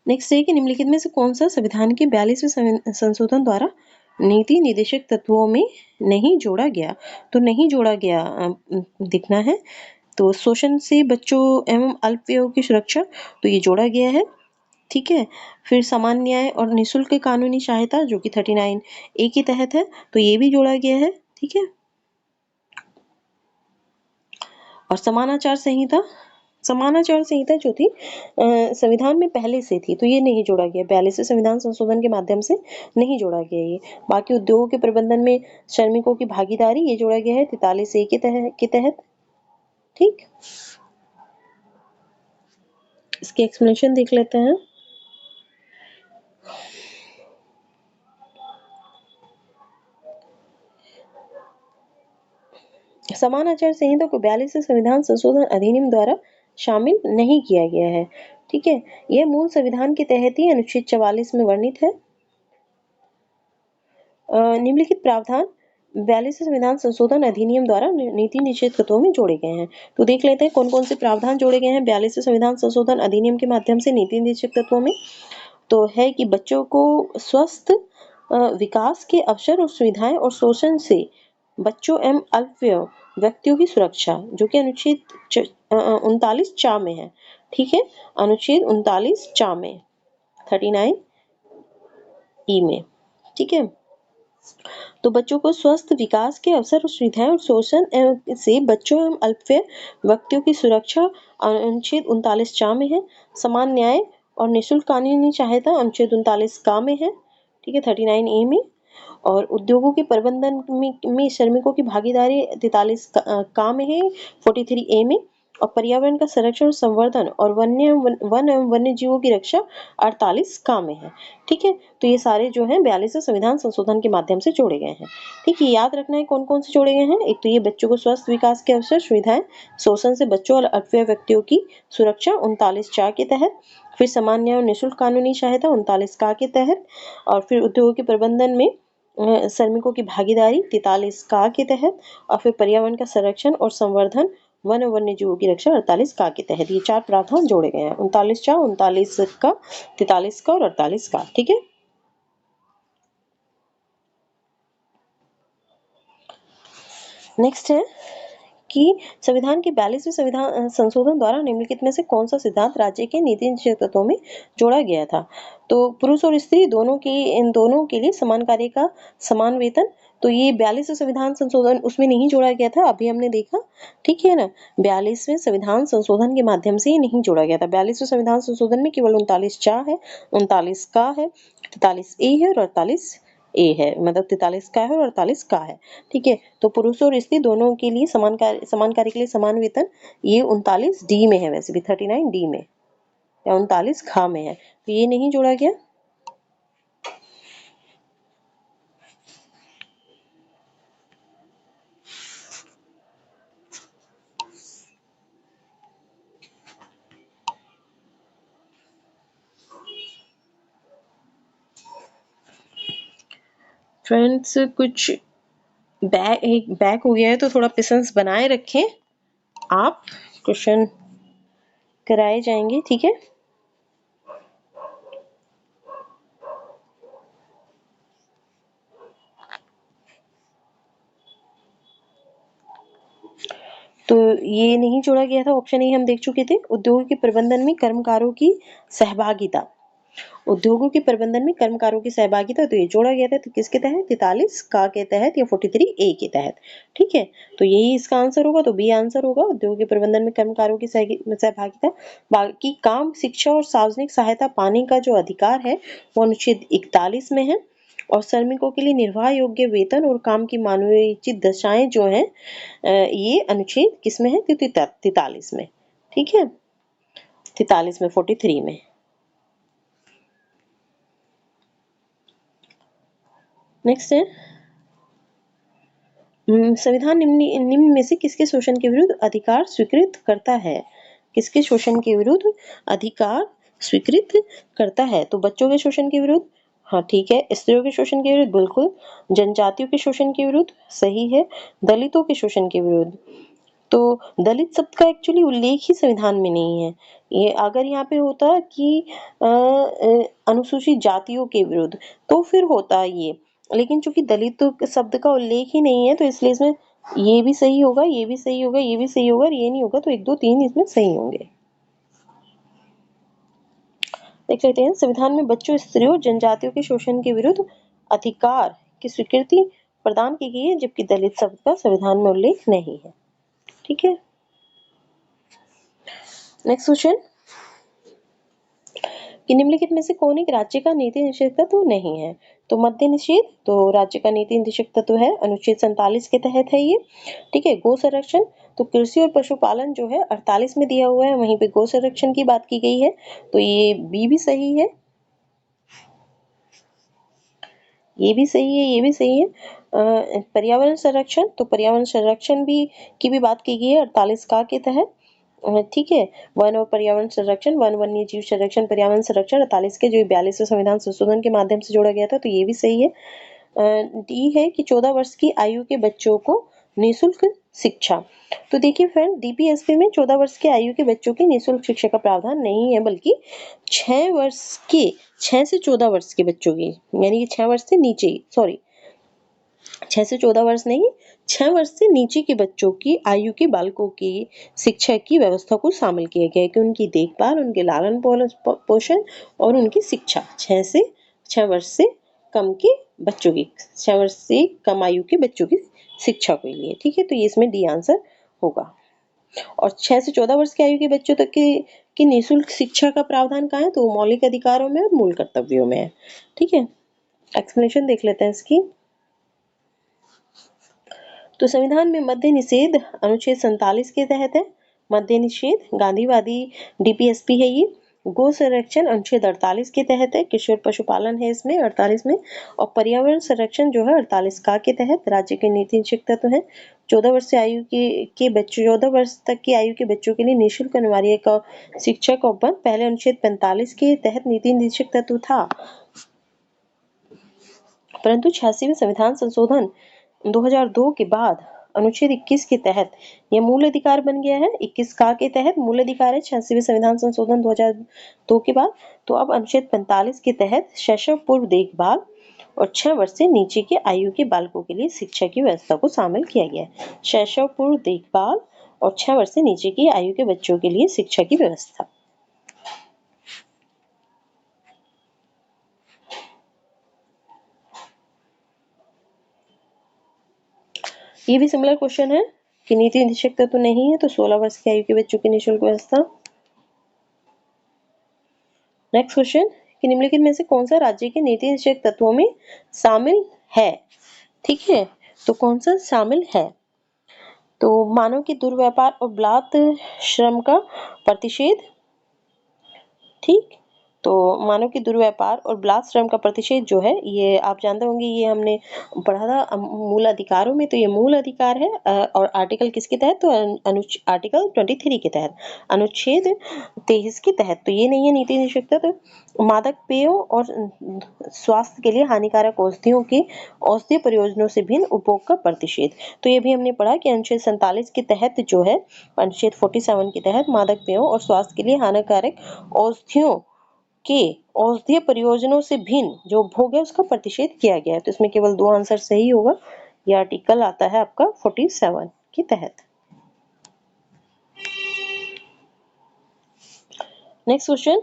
नेक्स्ट है कि निम्नलिखित में से कौन सा संविधान के 42वें संशोधन द्वारा नीति निर्देशक तत्वों में नहीं जोड़ा गया तो नहीं जोड़ा गया दिखना है। तो शोषण से बच्चों एवं अल्पवयों की सुरक्षा तो ये जोड़ा गया है। ठीक है। फिर समान न्याय और निःशुल्क कानूनी सहायता जो कि 39A के तहत है तो ये भी जोड़ा गया है। ठीक है। और समानाचार संहिता जो थी संविधान में पहले से थी तो ये नहीं जोड़ा गया, 42वें संविधान संशोधन के माध्यम से नहीं जोड़ा गया ये। बाकी उद्योगों के प्रबंधन में श्रमिकों की भागीदारी ये जोड़ा गया है 43A के तहत। ठीक, इसकी एक्सप्लेनेशन देख लेते हैं। समानाचार संहिता को 42वें संविधान संशोधन अधिनियम द्वारा शामिल नहीं किया गया है। ठीक है, यह मूल संविधान के तहत ही अनुच्छेद 44 में वर्णित है। निम्नलिखित प्रावधान 42वें संविधान संशोधन अधिनियम द्वारा नीति निश्चित तत्वों में जोड़े गए हैं। तो देख लेते हैं कौन कौन से प्रावधान जोड़े गए हैं 42वें संविधान संशोधन अधिनियम के माध्यम से नीति निश्चित तत्वों में। तो है कि बच्चों को स्वस्थ विकास के अवसर और सुविधाएं और शोषण से बच्चों एवं अल्पवयीन व्यक्तियों की सुरक्षा जो कि अनुच्छेद 39 में है। ठीक है, अनुच्छेद 39 में 39E में। ठीक है। तो बच्चों को स्वस्थ विकास के अवसर और सुविधाएं और शोषण से बच्चों एवं अल्पवयस्क व्यक्तियों की सुरक्षा अनुच्छेद 39 में है। समान न्याय और निःशुल्क कानूनी सहायता अनुच्छेद 39 में है, ठीक है, 39A में। और उद्योगों के प्रबंधन में श्रमिकों की भागीदारी 43 में है, 43A में। और पर्यावरण का संरक्षण और संवर्धन और वन एवं वन्य जीवों की रक्षा 48 में है, ठीक है। तो ये सारे जो है 42 संविधान संशोधन के माध्यम से जोड़े गए हैं, ठीक है। याद रखना है कौन कौन से जोड़े गए हैं। एक तो ये बच्चों को स्वस्थ विकास के अवसर सुविधाएं, शोषण से बच्चों और अल्पवयस्क व्यक्तियों की सुरक्षा 39 के तहत, फिर समान न्याय और निःशुल्क कानूनी सहायता 39 के तहत, और फिर उद्योगों के प्रबंधन में श्रमिकों की भागीदारी 43 के तहत, और फिर पर्यावरण का संरक्षण और संवर्धन वन और वन्य जीवों की रक्षा 48 के तहत। ये 4 प्रावधान जोड़े गए हैं, 39 का, 43 का और 48 का, ठीक है। नेक्स्ट है कि संविधान के 42वें संविधान संशोधन द्वारा निम्नलिखित में से कौन सा सिद्धांत राज्य के नीति निश्चित तत्वों में जोड़ा गया था। तो पुरुष और स्त्री इन दोनों के लिए समान कार्य का समान वेतन। तो ये 42वें संविधान संशोधन उसमें नहीं जोड़ा गया था, अभी हमने देखा, ठीक है ना। 42वें संविधान संशोधन के माध्यम से ये नहीं जोड़ा गया था। 42वें संविधान संशोधन में केवल 39 है, 39 का है, 43A है और 48 ए है, मतलब 43 का है और 48 का है, ठीक है। तो पुरुष और स्त्री दोनों के लिए समान कार्य के लिए समान वेतन, ये 39D में है, वैसे भी 39D में या 39 खा में है, तो ये नहीं जोड़ा गया। फ्रेंड्स कुछ बैक हो गया है, तो थोड़ा पेशेंस बनाए रखें, आप क्वेश्चन कराए जाएंगे, ठीक है। तो ये नहीं जोड़ा गया था, ऑप्शन ए हम देख चुके थे। उद्योग के प्रबंधन में कर्मकारों की सहभागिता, उद्योगों के प्रबंधन में कर्मकारों की सहभागिता, तो ये जोड़ा गया था, तो किसके तहत, 43 के तहत या 43A के तहत, ठीक है। तो यही इसका आंसर होगा, तो बी आंसर होगा, उद्योग के प्रबंधन में कर्मकारों की सहभागिता। बाकी काम, शिक्षा और सार्वजनिक सहायता पाने का जो अधिकार है वो अनुच्छेद 41 में है। और श्रमिकों के लिए निर्वाह योग्य वेतन और काम की मानवीयोचित दशाएं जो है ये अनुच्छेद किसमें है, 43 में, ठीक है, 43 में, 43 में। नेक्स्ट है संविधान निम्न में से किसके शोषण के विरुद्ध अधिकार स्वीकृत करता है। किसके शोषण के विरुद्ध अधिकार स्वीकृत करता है। तो बच्चों के शोषण के विरुद्ध, हाँ ठीक है। स्त्रियों के शोषण के विरुद्ध, बिल्कुल। जनजातियों के शोषण के विरुद्ध, सही है। दलितों के शोषण के विरुद्ध, तो दलित शब्द का एक्चुअली उल्लेख ही संविधान में नहीं है। ये अगर यहाँ पे होता कि अनुसूचित जातियों के विरुद्ध तो फिर होता ये, लेकिन चूंकि दलित शब्द का उल्लेख ही नहीं है तो इसलिए इसमें ये भी सही होगा, ये भी सही होगा, ये भी सही होगा और ये नहीं होगा, तो 1 2 3 इसमें सही होंगे। देख लेते हैं संविधान में बच्चों, स्त्रियों, जनजातियों के शोषण के विरुद्ध अधिकार की स्वीकृति प्रदान की गई है, जबकि दलित शब्द का संविधान में उल्लेख नहीं है, ठीक है। नेक्स्ट क्वेश्चन कि निम्नलिखित में से कौन एक राज्य का नीति निषेध तत्व नहीं है। तो मद्य निषेध तो राज्य का नीति निषेध तत्व है, अनुच्छेद 47 के तहत है ये, ठीक है। गो संरक्षण तो कृषि और पशुपालन जो है 48 में दिया हुआ है, वहीं पे गो संरक्षण की बात की गई है, तो ये बी भी सही है, ये भी सही है, ये भी सही है। पर्यावरण संरक्षण तो पर्यावरण संरक्षण भी की भी बात की गई है 48 के तहत, ठीक है। वन और पर्यावरण संरक्षण, वन वन्य जीव संरक्षण, पर्यावरण संरक्षण 48 के जो 42वें संविधान संशोधन के माध्यम से जोड़ा गया था, तो ये भी सही है। डी है कि 14 वर्ष की आयु के बच्चों को निःशुल्क शिक्षा। तो देखिए फ्रेंड, डीपीएसपी में 14 वर्ष की आयु के बच्चों की निःशुल्क शिक्षा का प्रावधान नहीं है, बल्कि 6 से 14 वर्ष के बच्चों की, यानी कि 6 वर्ष से नीचे, सॉरी 6 से 14 वर्ष नहीं, 6 वर्ष से नीचे के बच्चों की आयु के बालकों की शिक्षा की व्यवस्था को शामिल किया गया है कि उनकी देखभाल, उनके लालन पोषण और उनकी शिक्षा 6 वर्ष से कम के बच्चों की, 6 वर्ष से कम आयु के बच्चों की शिक्षा के लिए। ठीक है, तो ये इसमें डी आंसर होगा। और 6 से 14 वर्ष की आयु के बच्चों तक की निःशुल्क शिक्षा का प्रावधान कहाँ है? तो मौलिक अधिकारों में और मूल कर्तव्यों में है। ठीक है, एक्सप्लेनेशन देख लेते हैं इसकी। तो संविधान में मद्य निषेध अनुच्छेद 47 के तहत है। मद्य निषेध गांधीवादी डीपीएसपी है ये। गो संरक्षण अनुच्छेद 48 के तहत है। किशोर पशुपालन है इसमें 48 में। और पर्यावरण संरक्षण जो है 48 का के तहत राज्य के नीति निश्चित तत्व है। 14 वर्ष से आयु के बच्चों 14 वर्ष तक की आयु के बच्चों के लिए निःशुल्क अनिवार्य का शिक्षा का उपबंध पहले अनुच्छेद 45 के तहत नीति निश्चित तत्व था, परंतु 86वें संविधान संशोधन 2002 के बाद अनुच्छेद 21 के तहत यह मूल अधिकार बन गया है। 21 का के तहत मूल अधिकार है 86वें संविधान संशोधन 2002 के बाद। तो अब अनुच्छेद 45 के तहत शैशव पूर्व देखभाल और 6 वर्ष से नीचे के आयु के बालकों के लिए शिक्षा की व्यवस्था को शामिल किया गया है। शैशव पूर्व देखभाल और 6 वर्ष से नीचे की आयु के बच्चों के लिए शिक्षा की व्यवस्था। ये भी सिमिलर क्वेश्चन है कि नीति निश्चित तत्व नहीं है तो 16 वर्ष की आयु के बच्चों की निःशुल्क व्यवस्था। नेक्स्ट क्वेश्चन कि निम्नलिखित में से कौन सा राज्य के नीति निश्चित तत्वों में शामिल है? ठीक है, तो कौन सा शामिल है? तो मानव के दुर्व्यापार और बलात् श्रम का प्रतिषेध। ठीक, तो मानव के दुर्व्यापार और बलात् श्रम का प्रतिषेध जो है ये आप जानते होंगे, ये हमने पढ़ा था मूल अधिकारों में। तो ये मूल अधिकार है और आर्टिकल किसके तहत? तो आर्टिकल 23 के तहत, अनुच्छेद 23 के तहत। तो ये नहीं है नीति निश्चित तत्व। मादक पेयों और स्वास्थ्य के लिए हानिकारक औषधियों के औषधीय प्रयोजनों से भिन्न उपभोग का प्रतिषेध। तो ये भी हमने पढ़ा कि अनुच्छेद 47 के तहत जो है, अनुच्छेद 47 के तहत मादक पेयों और स्वास्थ्य के लिए हानिकारक औषधियों के औषधीय प्रयोजनों से भिन्न जो उपभोग है उसका प्रतिषेध किया गया है। तो इसमें केवल 2 आंसर सही होगा। यह आर्टिकल आता है आपका 47 के तहत। नेक्स्ट क्वेश्चन,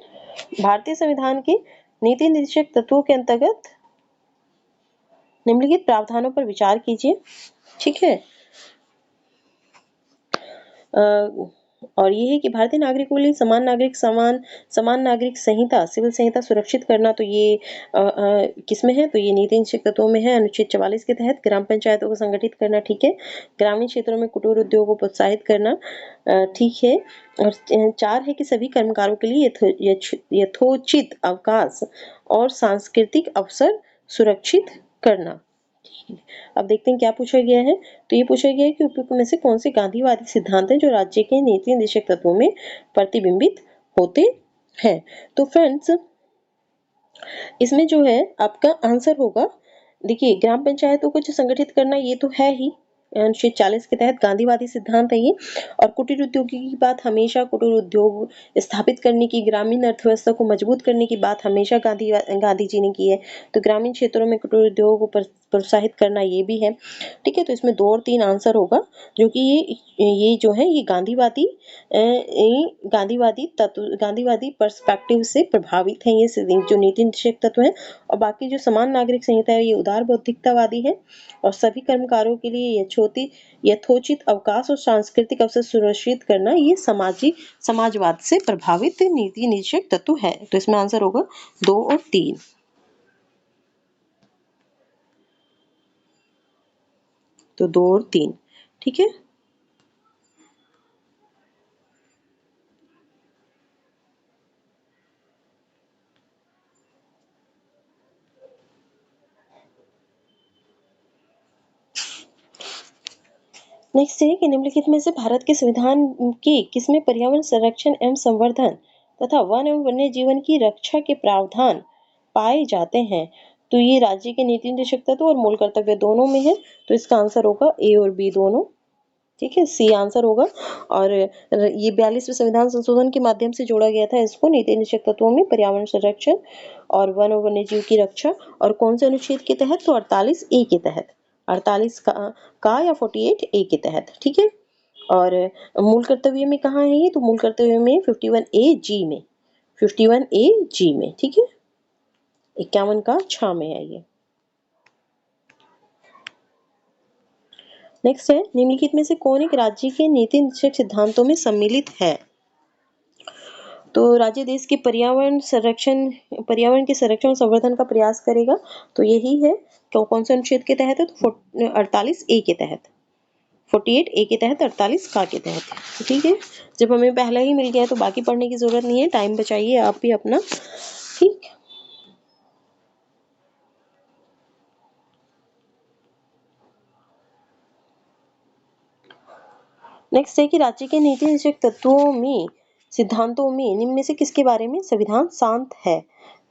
भारतीय संविधान के नीति निश्चित तत्वों के अंतर्गत निम्नलिखित प्रावधानों पर विचार कीजिए। ठीक है, और ये है कि भारतीय नागरिकों के लिए समान नागरिक संहिता, सिविल संहिता सुरक्षित करना। तो ये किसमें है? तो ये नीति निश्चित तत्वों में है, अनुच्छेद 44 के तहत। ग्राम पंचायतों को संगठित करना, ठीक है। ग्रामीण क्षेत्रों में कुटीर उद्योग को प्रोत्साहित करना, ठीक है। और 4 है कि सभी कर्मकारों के लिए यथोचित अवकाश और सांस्कृतिक अवसर सुरक्षित करना। अब देखते हैं क्या पूछा गया है। तो ये पूछा गया है कि उपयुक्त में से कौन से गांधीवादी सिद्धांत हैं जो राज्य के नीति निश्चित तत्वों में प्रतिबिंबित होते हैं। तो फ्रेंड्स, इसमें जो है आपका आंसर होगा, देखिए ग्राम पंचायतों को जो संगठित करना ये तो है ही, अनुच्छेद 40 के तहत गांधीवादी सिद्धांत है ये। और कुटीर उद्योग की बात हमेशा, कुटीर उद्योग स्थापित करने की, ग्रामीण अर्थव्यवस्था को मजबूत करने की बात हमेशा गांधी जी ने की है। तो ग्रामीण क्षेत्रों में कुटीर उद्योग को प्रोत्साहित करना ये भी है, ठीक है। तो इसमें 2 और 3 आंसर होगा, जो कि ये जो है ये गांधीवादी तत्व, गांधीवादी पर्सपेक्टिव से प्रभावित है ये जो नीति निश्चित तत्व है। और बाकी जो समान नागरिक संहिता है ये उदार बौद्धिकतावादी है। और सभी कर्मकारों के लिए यथोचित अवकाश और सांस्कृतिक अवसर सुनिश्चित करना ये समाजवाद से प्रभावित नीति निश्चित तत्व है। तो इसमें आंसर होगा 2 और 3। तो 2 और 3, ठीक है। नेक्स्ट है कि निम्नलिखित में से भारत के संविधान के किसमें पर्यावरण संरक्षण एवं संवर्धन तथा वन एवं वन्य जीवन की रक्षा के प्रावधान पाए जाते हैं? तो ये राज्य के नीति निश्चित तत्व और मूल कर्तव्य दोनों में है। तो इसका आंसर होगा ए और बी दोनों, ठीक है। सी आंसर होगा। और ये 42वें संविधान संशोधन के माध्यम से जोड़ा गया था इसको, नीति निश्चित तत्वों में पर्यावरण संरक्षण और वन और वन्य जीव की रक्षा। और कौन से अनुच्छेद के तहत? तो 48A के तहत, 48 का या 48A के तहत, ठीक है। और मूल कर्तव्य में कहाँ है ये? तो मूल कर्तव्य में 51A G में, 51A G में, ठीक है। 51 का 6 में है ये। नेक्स्ट है, निम्नलिखित में से कौन एक राज्य के नीति निर्देशक सिद्धांतों में सम्मिलित है? तो राज्य देश के पर्यावरण के संरक्षण और संवर्धन का प्रयास करेगा, तो यही है। कौन से अनुच्छेद के तहत है? तो 48A के तहत, 48A के तहत, 48 का के तहत। ठीक है, जब हमें पहला ही मिल गया तो बाकी पढ़ने की जरूरत नहीं है, टाइम बचाइए आप भी अपना। ठीक, नेक्स्ट है कि राज्य के नीति निर्देशक तत्वों में सिद्धांतों में निम्न में से किसके बारे में संविधान शांत है?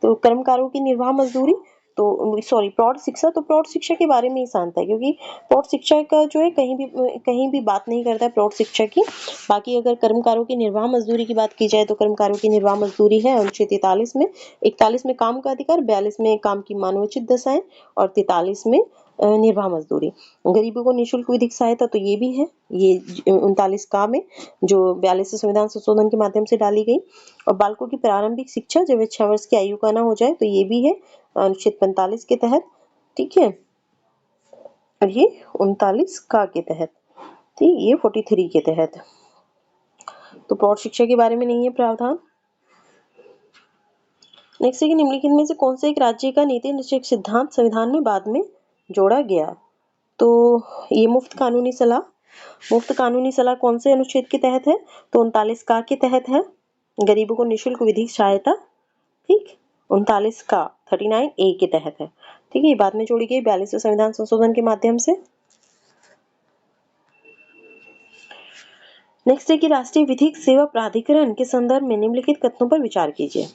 तो कर्मकारों की निर्वाह मजदूरी, तो सॉरी प्रौढ़ शिक्षा, तो प्रौढ़ शिक्षा के बारे में ही शांत है, क्योंकि प्रौढ़ शिक्षा का जो है कहीं भी बात नहीं करता है प्रौढ़ शिक्षा की। बाकी अगर कर्मकारों की निर्वाह मजदूरी की बात की जाए तो कर्मकारों की निर्वाह मजदूरी है अनुच्छेद 43 में, 41 में काम का अधिकार, 42 में काम की मानवोचित दशाएं और 43 में निर्वाह मजदूरी। गरीबों को निःशुल्क विधिक सहायता, तो ये भी है, ये 39 का में जो 42 संविधान संशोधन के माध्यम से डाली गई। और बालकों की प्रारंभिक शिक्षा जब वे 6 वर्ष की आयु का ना हो जाए, तो ये भी है अनुच्छेद 45 के तहत। ठीक है, और ये 39 का के तहत, ठीक, ये 43 के तहत। तो प्रौढ़ शिक्षा के बारे में नहीं है प्रावधान। नेक्स्ट है कि निम्नलिखित में से कौन से एक राज्य का नीति निर्देशक सिद्धांत संविधान में बाद में जोड़ा गया? तो ये मुफ्त कानूनी सलाह कौन से अनुच्छेद के तहत है? तो 39 का के तहत है। गरीबों को निःशुल्क विधिक सहायता, ठीक, 39 का 39A के तहत है। ठीक है, ये बाद में जोड़ी गई 42वें संविधान संशोधन के माध्यम से। नेक्स्ट है कि राष्ट्रीय विधिक सेवा प्राधिकरण के संदर्भ में निम्नलिखित कथनों पर विचार कीजिए।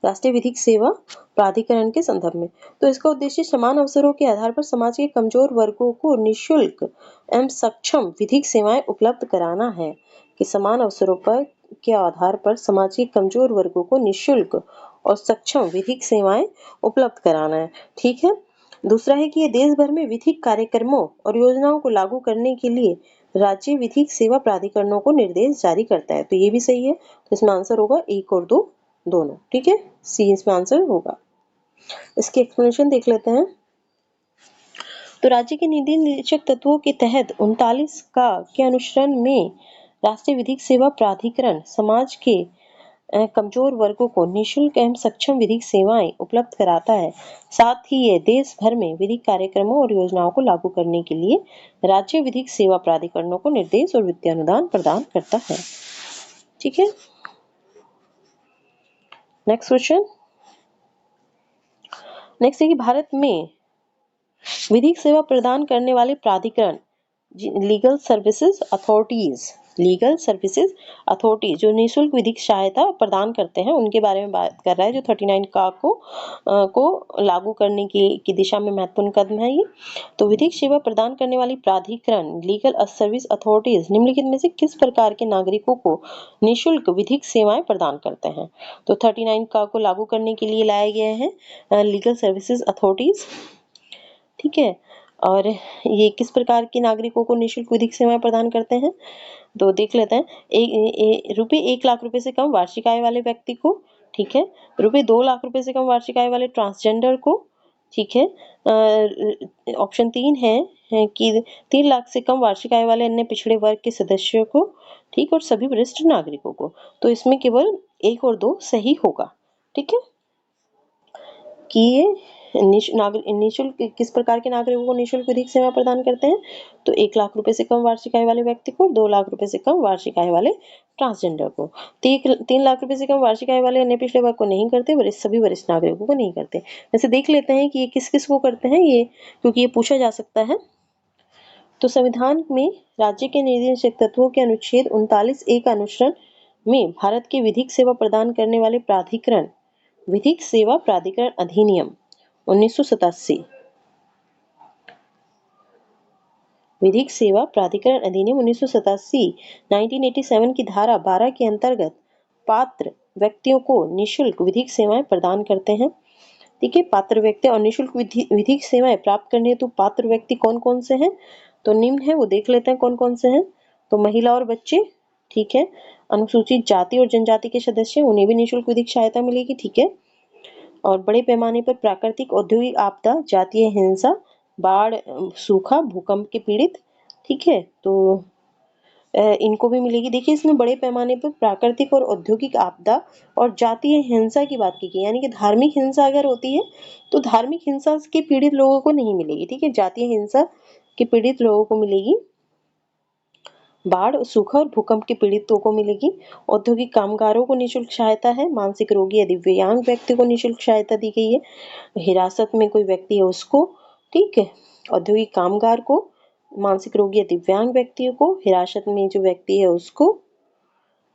राष्ट्रीय विधिक सेवा प्राधिकरण के संदर्भ में, तो इसका उद्देश्य समान अवसरों के आधार पर समाज के कमजोर वर्गों को निःशुल्क एवं सक्षम विधिक सेवाएं उपलब्ध कराना है। कि समान अवसरों पर के आधार पर समाज के कमजोर वर्गों को निःशुल्क और सक्षम विधिक सेवाएं उपलब्ध कराना है। ठीक है, दूसरा है कि ये देश भर में विधिक कार्यक्रमों और योजनाओं को लागू करने के लिए राज्य विधिक सेवा प्राधिकरणों को निर्देश जारी करता है। तो ये भी सही है, तो इसमें आंसर होगा 1 और 2 दोनों। ठीक है, सी इसमें आंसर होगा। इसकी एक्सप्लेनेशन देख लेते हैं। तो राज्य के नीति निर्देशक तत्वों के तहत 39 का के अनुसरण में राष्ट्रीय विधिक सेवा प्राधिकरण समाज के कमजोर वर्गों को निःशुल्क एवं सक्षम विधिक सेवाएं उपलब्ध कराता है। साथ ही यह देश भर में विधिक कार्यक्रमों और योजनाओं को लागू करने के लिए राज्य विधिक सेवा प्राधिकरणों को निर्देश और वित्तीय अनुदान प्रदान करता है। ठीक है, नेक्स्ट क्वेश्चन। नेक्स्ट है कि भारत में विधिक सेवा प्रदान करने वाले प्राधिकरण लीगल सर्विसेज अथॉरिटीज जो निःशुल्क विधिक सहायता प्रदान करते हैं उनके बारे में बात कर रहा है, जो 39 का को लागू करने की दिशा में महत्वपूर्ण कदम है ये। तो विधिक सेवा प्रदान करने वाली प्राधिकरण लीगल सर्विस अथॉरिटीज निम्नलिखित में से किस प्रकार के नागरिकों को निःशुल्क विधिक सेवाएं प्रदान करते हैं? तो 39 का को लागू करने के लिए लाए गए हैं लीगल सर्विसेज अथॉरिटीज। ठीक है, और ये किस प्रकार के नागरिकों को निःशुल्क विधिक सेवाएं प्रदान करते हैं? तो देख लेते हैं। 1 लाख रुपए से कम वार्षिक आय वाले व्यक्ति को, ठीक है, 2 लाख रुपए से कम वार्षिक आय वाले ट्रांसजेंडर को, ठीक है, ऑप्शन 3 है कि 3 लाख से कम वार्षिक आय वाले अन्य पिछड़े वर्ग के सदस्यों को, ठीक, और सभी वरिष्ठ नागरिकों को। तो इसमें केवल 1 और 2 सही होगा। ठीक है, कि ये निःशुल्क किस प्रकार के नागरिकों को निःशुल्क विधिक सेवा प्रदान करते हैं? तो 1 लाख रुपए से कम वार्षिक आय वाले व्यक्ति को, 2 लाख रुपए से कम वार्षिक आय वाले ट्रांसजेंडर को। 3 लाख रुपए से कम वार्षिक आय वाले अन्य पिछड़े वर्ग को नहीं करते, सभी वरिष्ठ नागरिकों को नहीं करते। वैसे देख लेते हैं कि ये किस किस को करते हैं, ये क्योंकि ये पूछा जा सकता है। तो संविधान में राज्य के निर्देशक तत्वों के अनुच्छेद 39A का अनुसरण में भारत के विधिक सेवा प्रदान करने वाले प्राधिकरण विधिक सेवा प्राधिकरण अधिनियम 1987, विधिक सेवा प्राधिकरण अधिनियम 1987 1987 की धारा 12 के अंतर्गत पात्र व्यक्तियों को निःशुल्क विधिक सेवाएं प्रदान करते हैं। ठीक है, पात्र व्यक्ति और निःशुल्क विधिक सेवाएं प्राप्त करने हेतु पात्र व्यक्ति कौन कौन से हैं? तो निम्न है, वो देख लेते हैं कौन कौन से हैं। तो महिला और बच्चे, ठीक है, अनुसूचित जाति और जनजाति के सदस्य, उन्हें भी निःशुल्क विधिक सहायता मिलेगी। ठीक है, और बड़े पैमाने पर प्राकृतिक औद्योगिक आपदा, जातीय हिंसा, बाढ़, सूखा, भूकंप के पीड़ित, ठीक है, तो इनको भी मिलेगी। देखिए इसमें बड़े पैमाने पर प्राकृतिक और औद्योगिक आपदा और जातीय हिंसा की बात की गई, यानी कि धार्मिक हिंसा अगर होती है तो धार्मिक हिंसा के पीड़ित लोगों को नहीं मिलेगी, ठीक है, जातीय हिंसा के पीड़ित लोगों को मिलेगी। बाढ़, सूखा और भूकंप के पीड़ितों को मिलेगी। औद्योगिक कामगारों को निःशुल्क सहायता है। मानसिक रोगी या दिव्यांग व्यक्ति को निःशुल्क सहायता दी गई है। हिरासत में कोई व्यक्ति है उसको, ठीक है, औद्योगिक कामगार को, मानसिक रोगी या दिव्यांग व्यक्तियों को, हिरासत में जो व्यक्ति है उसको,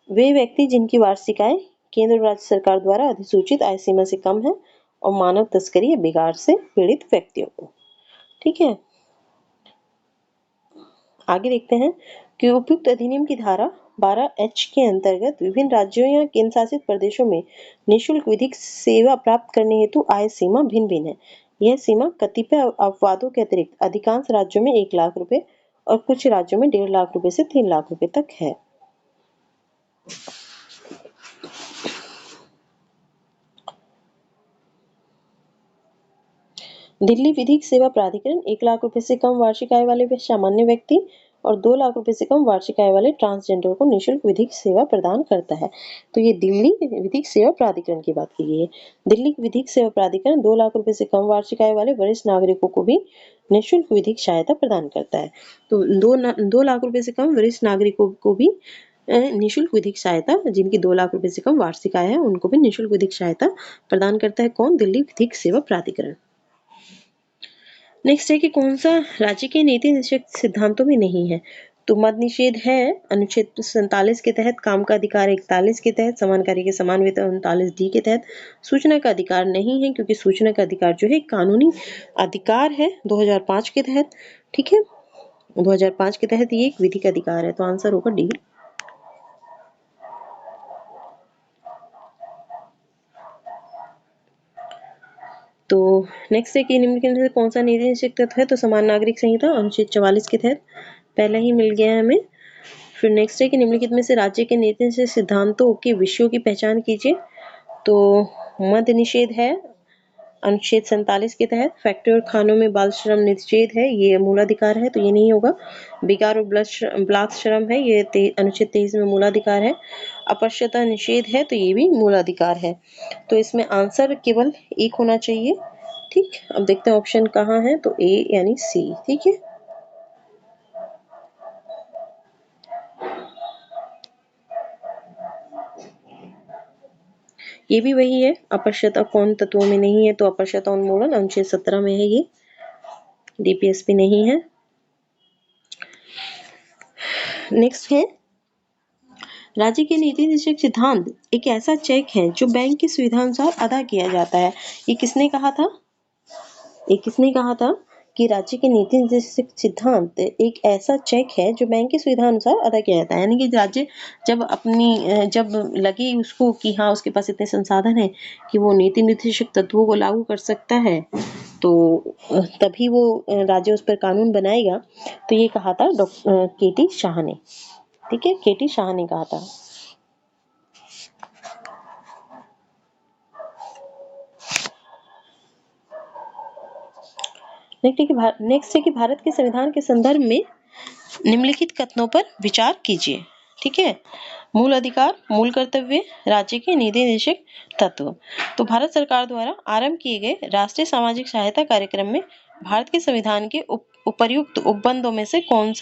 वे व्यक्ति जिनकी वार्षिक आय केंद्र और राज्य सरकार द्वारा अधिसूचित आय सीमा से कम है, और मानव तस्करी या बिगाड़ से पीड़ित व्यक्तियों को, ठीक है। आगे देखते हैं कि उपयुक्त अधिनियम की धारा 12H के अंतर्गत विभिन्न राज्यों या केंद्र शासित प्रदेशों में निःशुल्क विधिक सेवा प्राप्त करने हेतु आय सीमा भिन्न भिन्न है। यह सीमा कतिपय अपवादों के अतिरिक्त अधिकांश राज्यों में 1 लाख रुपए और कुछ राज्यों में 1.5 लाख रुपए से 3 लाख रुपए तक है। दिल्ली विधिक सेवा प्राधिकरण 1 लाख रुपए से कम वार्षिक आय वाले सामान्य व्यक्ति और 2 लाख रुपए से कम वार्षिक आय वाले ट्रांसजेंडर को निःशुल्क विधिक सेवा प्रदान करता है। तो ये दिल्ली विधिक सेवा प्राधिकरण की बात की गई है। दिल्ली विधिक सेवा प्राधिकरण 2 लाख रुपए से कम वार्षिक आय वाले वरिष्ठ नागरिकों को भी निःशुल्क विधिक सहायता प्रदान करता है। तो 2 लाख रुपए से कम वरिष्ठ नागरिकों को भी निःशुल्क विधिक सहायता, जिनकी 2 लाख रुपए से कम वार्षिक आय है उनको भी निःशुल्क विधिक सहायता प्रदान करता है। कौन? दिल्ली विधिक सेवा प्राधिकरण। नेक्स्ट है कि कौन सा राज्य के नीति निषेध सिद्धांतों में नहीं है। तो मद निषेध है अनुच्छेद 47 के तहत, काम का अधिकार 41 के तहत, समान कार्य के समान वेतन 39D के तहत। सूचना का अधिकार नहीं है क्योंकि सूचना का अधिकार जो है कानूनी अधिकार है 2005 के तहत, ठीक है, 2005 के तहत ये एक विधिक अधिकार है। तो आंसर होगा डी। तो नेक्स्ट है कि निम्नलिखित में से कौन सा नीति निषेध तत्व है। तो समान नागरिक संहिता अनुच्छेद 44 के तहत, पहले ही मिल गया है हमें। फिर नेक्स्ट है कि निम्नलिखित में से राज्य के नीति निषेध सिद्धांतों के विषयों की पहचान कीजिए। तो मद्य निषेध है अनुच्छेद 47 के तहत। फैक्ट्री और खानों में बाल श्रम निषेध है, ये मूलाधिकार है तो ये नहीं होगा। बिगार और ब्लाक श्रम है, ये अनुच्छेद 23 में मूलाधिकार है। अपश्यता निषेध है तो ये भी मूलाधिकार है। तो इसमें आंसर केवल एक होना चाहिए, ठीक। अब देखते हैं ऑप्शन कहाँ है, तो ए यानी सी, ठीक है। ये भी वही है, अपश्यता कौन तत्वों में नहीं है, तो अपश्यता उन्मूलन अनुच्छेद 17 में है, ये डीपीएसपी नहीं है। नेक्स्ट है राज्य के नीति निषेध सिद्धांत एक ऐसा चेक है जो बैंक की सुविधा अनुसार अदा किया जाता है। ये किसने कहा था? कि राज्य के नीति निषेध सिद्धांत एक ऐसा चेक है जो बैंक की सुविधा अनुसार अदा किया जाता है। यानी कि राज्य जब लगे उसको कि हाँ उसके पास इतने संसाधन है कि वो नीति निषेध तत्वों को लागू कर सकता है, तो तभी वो राज्य उस पर कानून बनाएगा। तो ये कहा था केटी शाह ने, ठीक है, केटी शाह ने कहा था। नेक्स्ट है कि भारत के संविधान के संदर्भ में निम्नलिखित कथनों पर विचार कीजिए, ठीक है। मूल अधिकार, मूल कर्तव्य, राज्य के नीति निषेध तत्व। तो भारत सरकार द्वारा आरंभ किए गए राष्ट्रीय सामाजिक सहायता कार्यक्रम में भारत के संविधान के उपर्युक्त उपबंधों में से कौन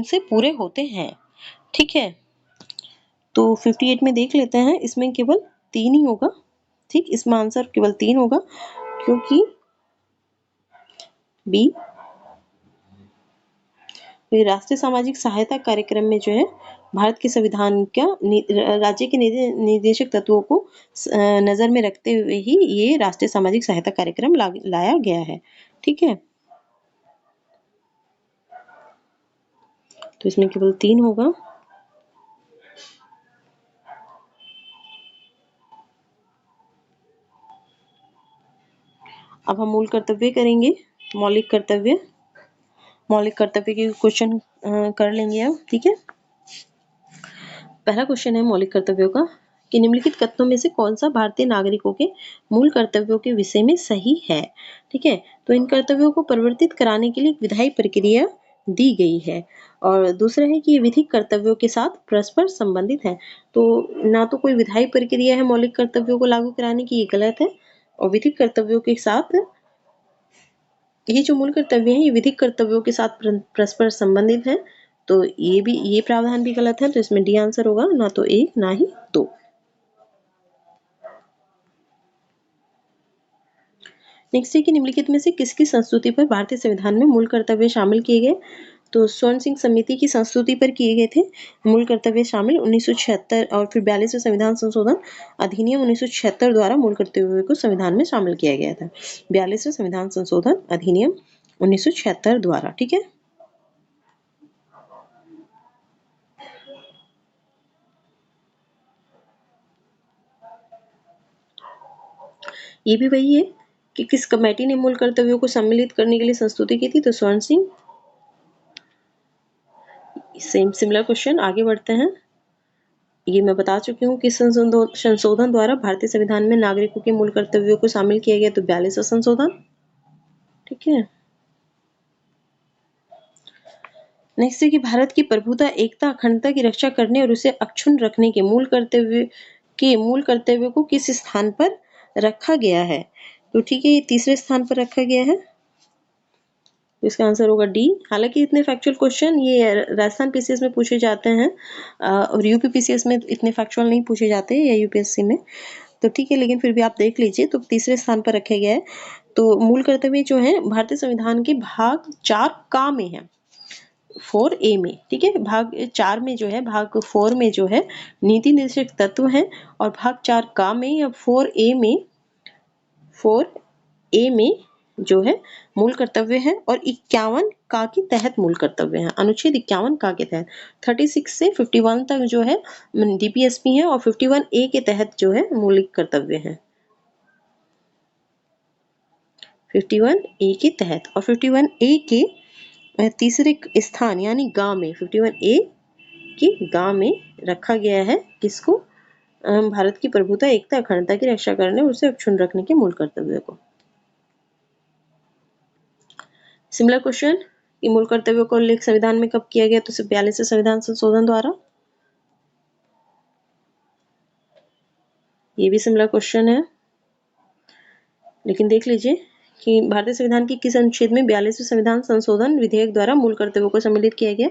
से पूरे होते हैं, ठीक है। तो 58 में देख लेते हैं, इसमें केवल 3 ही होगा, ठीक, इसमें आंसर केवल 3 होगा क्योंकि बी राष्ट्रीय सामाजिक सहायता कार्यक्रम में जो है भारत के संविधान का राज्य के निर्देशक तत्वों को नजर में रखते हुए ही ये राष्ट्रीय सामाजिक सहायता कार्यक्रम लाया गया है, ठीक है। तो इसमें केवल 3 होगा। अब हम मूल कर्तव्य करेंगे, मौलिक कर्तव्य के क्वेश्चन कर लेंगे अब, ठीक है। पहला क्वेश्चन है मौलिक कर्तव्यों का कि निम्नलिखित कथनों में से कौन सा भारतीय नागरिकों के मूल कर्तव्यों के विषय में सही है। ठीक है, तो इन कर्तव्यों को परिवर्तित कराने के लिए एक विधायी प्रक्रिया दी गई है। और दूसरा है कि ये विधिक कर्तव्यों के साथ परस्पर संबंधित है। तो ना तो कोई विधायी प्रक्रिया है मौलिक कर्तव्यों को लागू कराने की, ये गलत है। और विधिक कर्तव्यों के साथ, ये जो मूल कर्तव्य है ये विधिक कर्तव्यों के साथ परस्पर संबंधित है, तो ये प्रावधान भी गलत है। तो इसमें डी आंसर होगा, ना तो 1 ना ही 2। नेक्स्ट है कि निम्नलिखित में से किसकी संस्तुति पर भारतीय संविधान में मूल कर्तव्य शामिल किए गए। तो स्वर्ण सिंह समिति की संस्तुति पर किए गए थे मूल कर्तव्य शामिल 1976, और फिर 42वें संविधान संशोधन अधिनियम 1976 द्वारा मूल कर्तव्यों को संविधान में शामिल किया गया था। 42वें संविधान संशोधन अधिनियम 1976 द्वारा। ठीक है, ये भी वही है कि किस कमेटी ने मूल कर्तव्यों को सम्मिलित करने के लिए संस्तुति की थी। तो स्वर्ण सिंह। सेम सिमिलर क्वेश्चन, आगे बढ़ते हैं। ये मैं बता चुकी हूँ कि संशोधन द्वारा भारतीय संविधान में नागरिकों के मूल कर्तव्यों को शामिल किया गया। तो 42वां संशोधन। ठीक है, नेक्स्ट है कि भारत की प्रभुता, एकता, अखंडता की रक्षा करने और उसे अक्षुण्ण रखने के मूल कर्तव्य को किस स्थान पर रखा गया है। तो ठीक है, ये तीसरे स्थान पर रखा गया है। तो इसका आंसर होगा डी। हालांकि इतने फैक्चुअल क्वेश्चन ये राजस्थान पीसीएस में पूछे जाते हैं, और यूपी पीसीएस में इतने फैक्चुअल नहीं पूछे जाते या यूपीएससी में। तो ठीक है, लेकिन फिर भी आप देख लीजिए, तो तीसरे स्थान पर रखा गया है। तो मूल कर्तव्य जो है भारतीय संविधान के भाग 4 का में है, 4A में। ठीक है, भाग 4 में जो है, भाग 4 में जो है नीति निर्देशक तत्व है, और भाग 4 का में या 4A में जो है मूल कर्तव्य है, और 51 का के तहत मूल कर्तव्य है। अनुच्छेद 51 का के तहत 36 से 51 तक जो है डीपीएसपी है, और 51A के तहत जो है मौलिक कर्तव्य है। 51A के तहत, और 51A के तीसरे स्थान यानी गांव में, 51A के गांव में रखा गया है किसको, भारत की प्रभुता, एकता, अखंडता की रक्षा करने और उसे अक्षुण्ण रखने के मूल कर्तव्य को। सिमिलर क्वेश्चन, कि मूल कर्तव्यों का उल्लेख संविधान में कब किया गया। तो 42वें संविधान संशोधन द्वारा। ये भी सिमिलर क्वेश्चन है, लेकिन देख लीजिए कि भारतीय संविधान के किस अनुच्छेद में 42वें संविधान संशोधन विधेयक द्वारा मूल कर्तव्यों को सम्मिलित किया गया।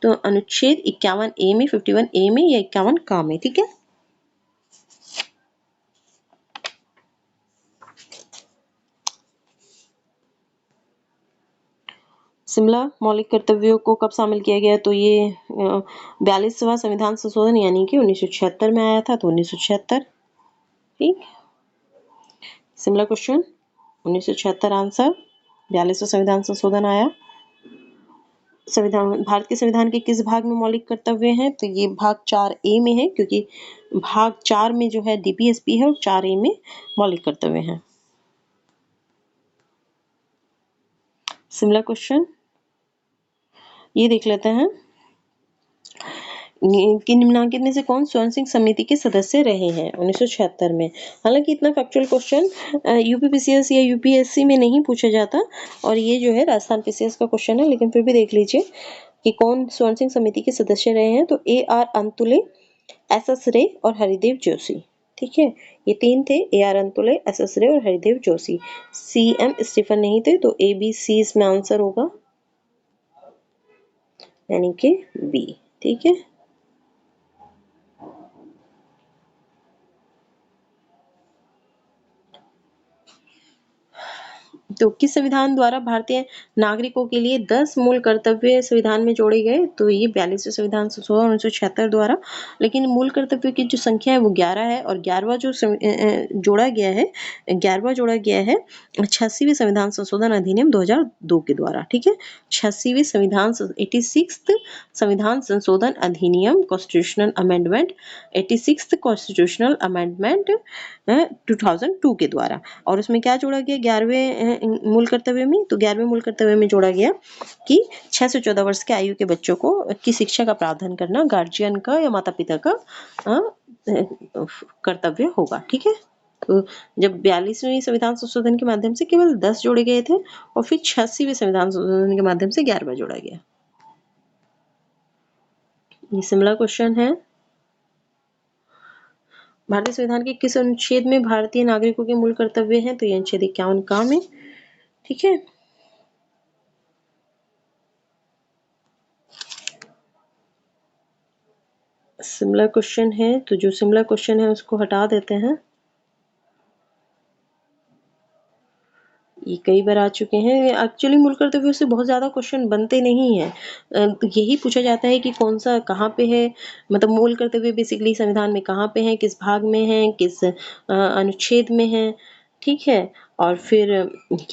तो अनुच्छेद 51A में, 51A में या 51 का में। ठीक है, शिमला मौलिक कर्तव्यों को कब शामिल किया गया। तो ये 42वां संविधान संशोधन यानी कि 1976 में आया था। तो 1976। ठीक, शिमला क्वेश्चन 1976 आंसर। 42वां संविधान संशोधन आया। भारत के संविधान के किस भाग में मौलिक कर्तव्य हैं। तो ये भाग 4A में है, क्योंकि भाग 4 में जो है डीपीएसपी है, और 4A में मौलिक कर्तव्य हैं। सिमिलर क्वेश्चन ये देख लेते हैं कि निम्नांकित में से कौन स्वर्ण सिंह समिति के सदस्य रहे हैं 1976 में। हालांकि इतना फैक्चुअल क्वेश्चन यूपीपीसीएस या यूपीएससी में नहीं पूछा जाता, और ये जो है राजस्थान पीसीएस का क्वेश्चन है, लेकिन फिर भी देख लीजिए कि कौन स्वर्ण सिंह समिति के सदस्य रहे हैं। तो AR अंतुले, SS रे और हरिदेव जोशी। ठीक है, ये 3 थे, AR अंतुले, SS रे और हरिदेव जोशी। CM स्टीफन नहीं थे। तो ABC इसमें आंसर होगा, यानी कि B। ठीक है, तो किस संविधान द्वारा भारतीय नागरिकों के लिए 10 मूल कर्तव्य संविधान में जोड़े गए। तो ये 42वें संविधान संशोधन 1976 द्वारा। लेकिन मूल कर्तव्य की जो संख्या है वो 11 है, और 11वां जो जोड़ा गया है, 11वां जोड़ा गया है 86वें संविधान संशोधन अधिनियम 2002 के द्वारा। ठीक है, 86वें संविधान 86th संविधान संशोधन अधिनियम, constitutional amendment, 86th constitutional amendment 2002 के द्वारा। और उसमें क्या जोड़ा गया, मूल कर्तव्य में, तो 11वें मूल कर्तव्य में जोड़ा गया कि 6 से 14 वर्ष के आयु के बच्चों को की शिक्षा का प्रावधान करना गार्जियन का या माता-पिता का कर्तव्य होगा। ठीक है? तो जब 42वें संविधान संशोधन के माध्यम से केवल 10 जोड़े गए थे और फिर 86वें संविधान संशोधन के माध्यम से 11वां जोड़ा गया। ये सिमिलर क्वेश्चन है। भारतीय संविधान के किस अनुच्छेद में भारतीय नागरिकों के मूल कर्तव्य हैं? तो ये अनुच्छेद 51 का में। ठीक है? सिमिलर क्वेश्चन है, तो जो सिमिलर क्वेश्चन है उसको हटा देते हैं। ये कई बार आ चुके हैं। एक्चुअली मूल कर्तव्यों से बहुत ज़्यादा क्वेश्चन बनते नहीं हैं। तो यही पूछा जाता है कि कौन-सा कहाँ पे है, मतलब मूल कर्तव्य बेसिकली संविधान में कहाँ पे हैं, किस भाग में हैं, किस अनुच्छेद में हैं, ठीक है? और फिर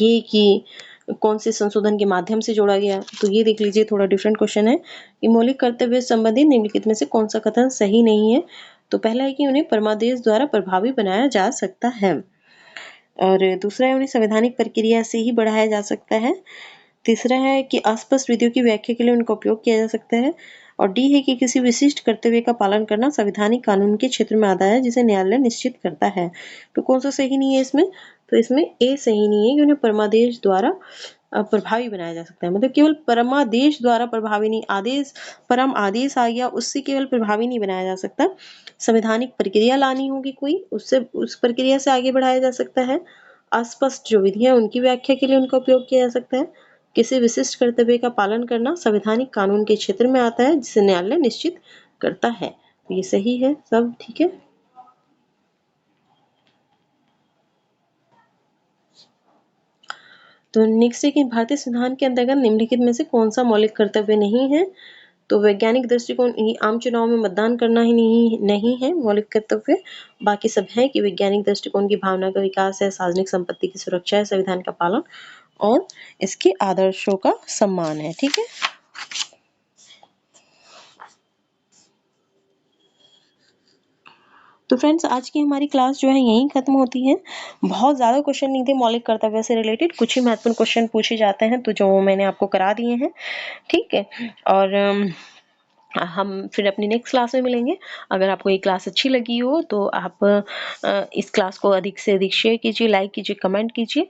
ये कि कौन से संशोधन के माध्यम से जोड़ा गया। तो ये देख लीजिए, थोड़ा डिफरेंट क्वेश्चन है कि मौलिक कर्तव्य संबंधी निम्नलिखित में से कौन-सा कथन सही नहीं है? तो पहला है कि उन्हें परमादेश द्वारा प्रभावी बनाया जा सकता है। और दूसरा है उन्हें संवैधानिक प्रक्रिया से ही बढ़ाया जा सकता है। तीसरा है कि अस्पष्ट विधियों की व्याख्या के लिए उनका उपयोग किया जा सकता है। और डी है कि किसी विशिष्ट कर्तव्य का पालन करना संवैधानिक कानून के क्षेत्र में आता है जिसे न्यायालय निश्चित करता है। तो कौन सा सही नहीं है इसमें? तो इसमें ए सही नहीं है कि उन्हें परमादेश द्वारा प्रभावी बनाया जा सकता है। मतलब केवल परमादेश द्वारा प्रभावी नहीं, आदेश परम आदेश आ गया उससे केवल प्रभावी नहीं बनाया जा सकता। संवैधानिक प्रक्रिया लानी होगी कोई, उससे उस प्रक्रिया से आगे बढ़ाया जा सकता है। अस्पष्ट जो विधियां उनकी व्याख्या के लिए उनका उपयोग किया जा सकता है। किसी विशिष्ट कर्तव्य का पालन करना संवैधानिक कानून के क्षेत्र में आता है जिसे न्यायालय निश्चित करता है। तो ये सही है, सब ठीक है। तो नेक्स्ट है कि भारतीय संविधान के अंतर्गत निम्नलिखित में से कौन सा मौलिक कर्तव्य नहीं है? तो वैज्ञानिक दृष्टिकोण आम चुनाव में मतदान करना ही नहीं है मौलिक कर्तव्य। बाकी सब है कि वैज्ञानिक दृष्टिकोण की भावना का विकास है, सार्वजनिक संपत्ति की सुरक्षा है, संविधान का पालन और इसके आदर्शों का सम्मान है। ठीक है? तो फ्रेंड्स, आज की हमारी क्लास जो है यहीं खत्म होती है। बहुत ज़्यादा क्वेश्चन नहीं थे मौलिक कर्तव्य से रिलेटेड, कुछ ही महत्वपूर्ण क्वेश्चन पूछे जाते हैं तो जो मैंने आपको करा दिए हैं। ठीक है? और हम फिर अपनी नेक्स्ट क्लास में मिलेंगे। अगर आपको ये क्लास अच्छी लगी हो तो आप इस क्लास को अधिक से अधिक शेयर कीजिए, लाइक कीजिए, कमेंट कीजिए।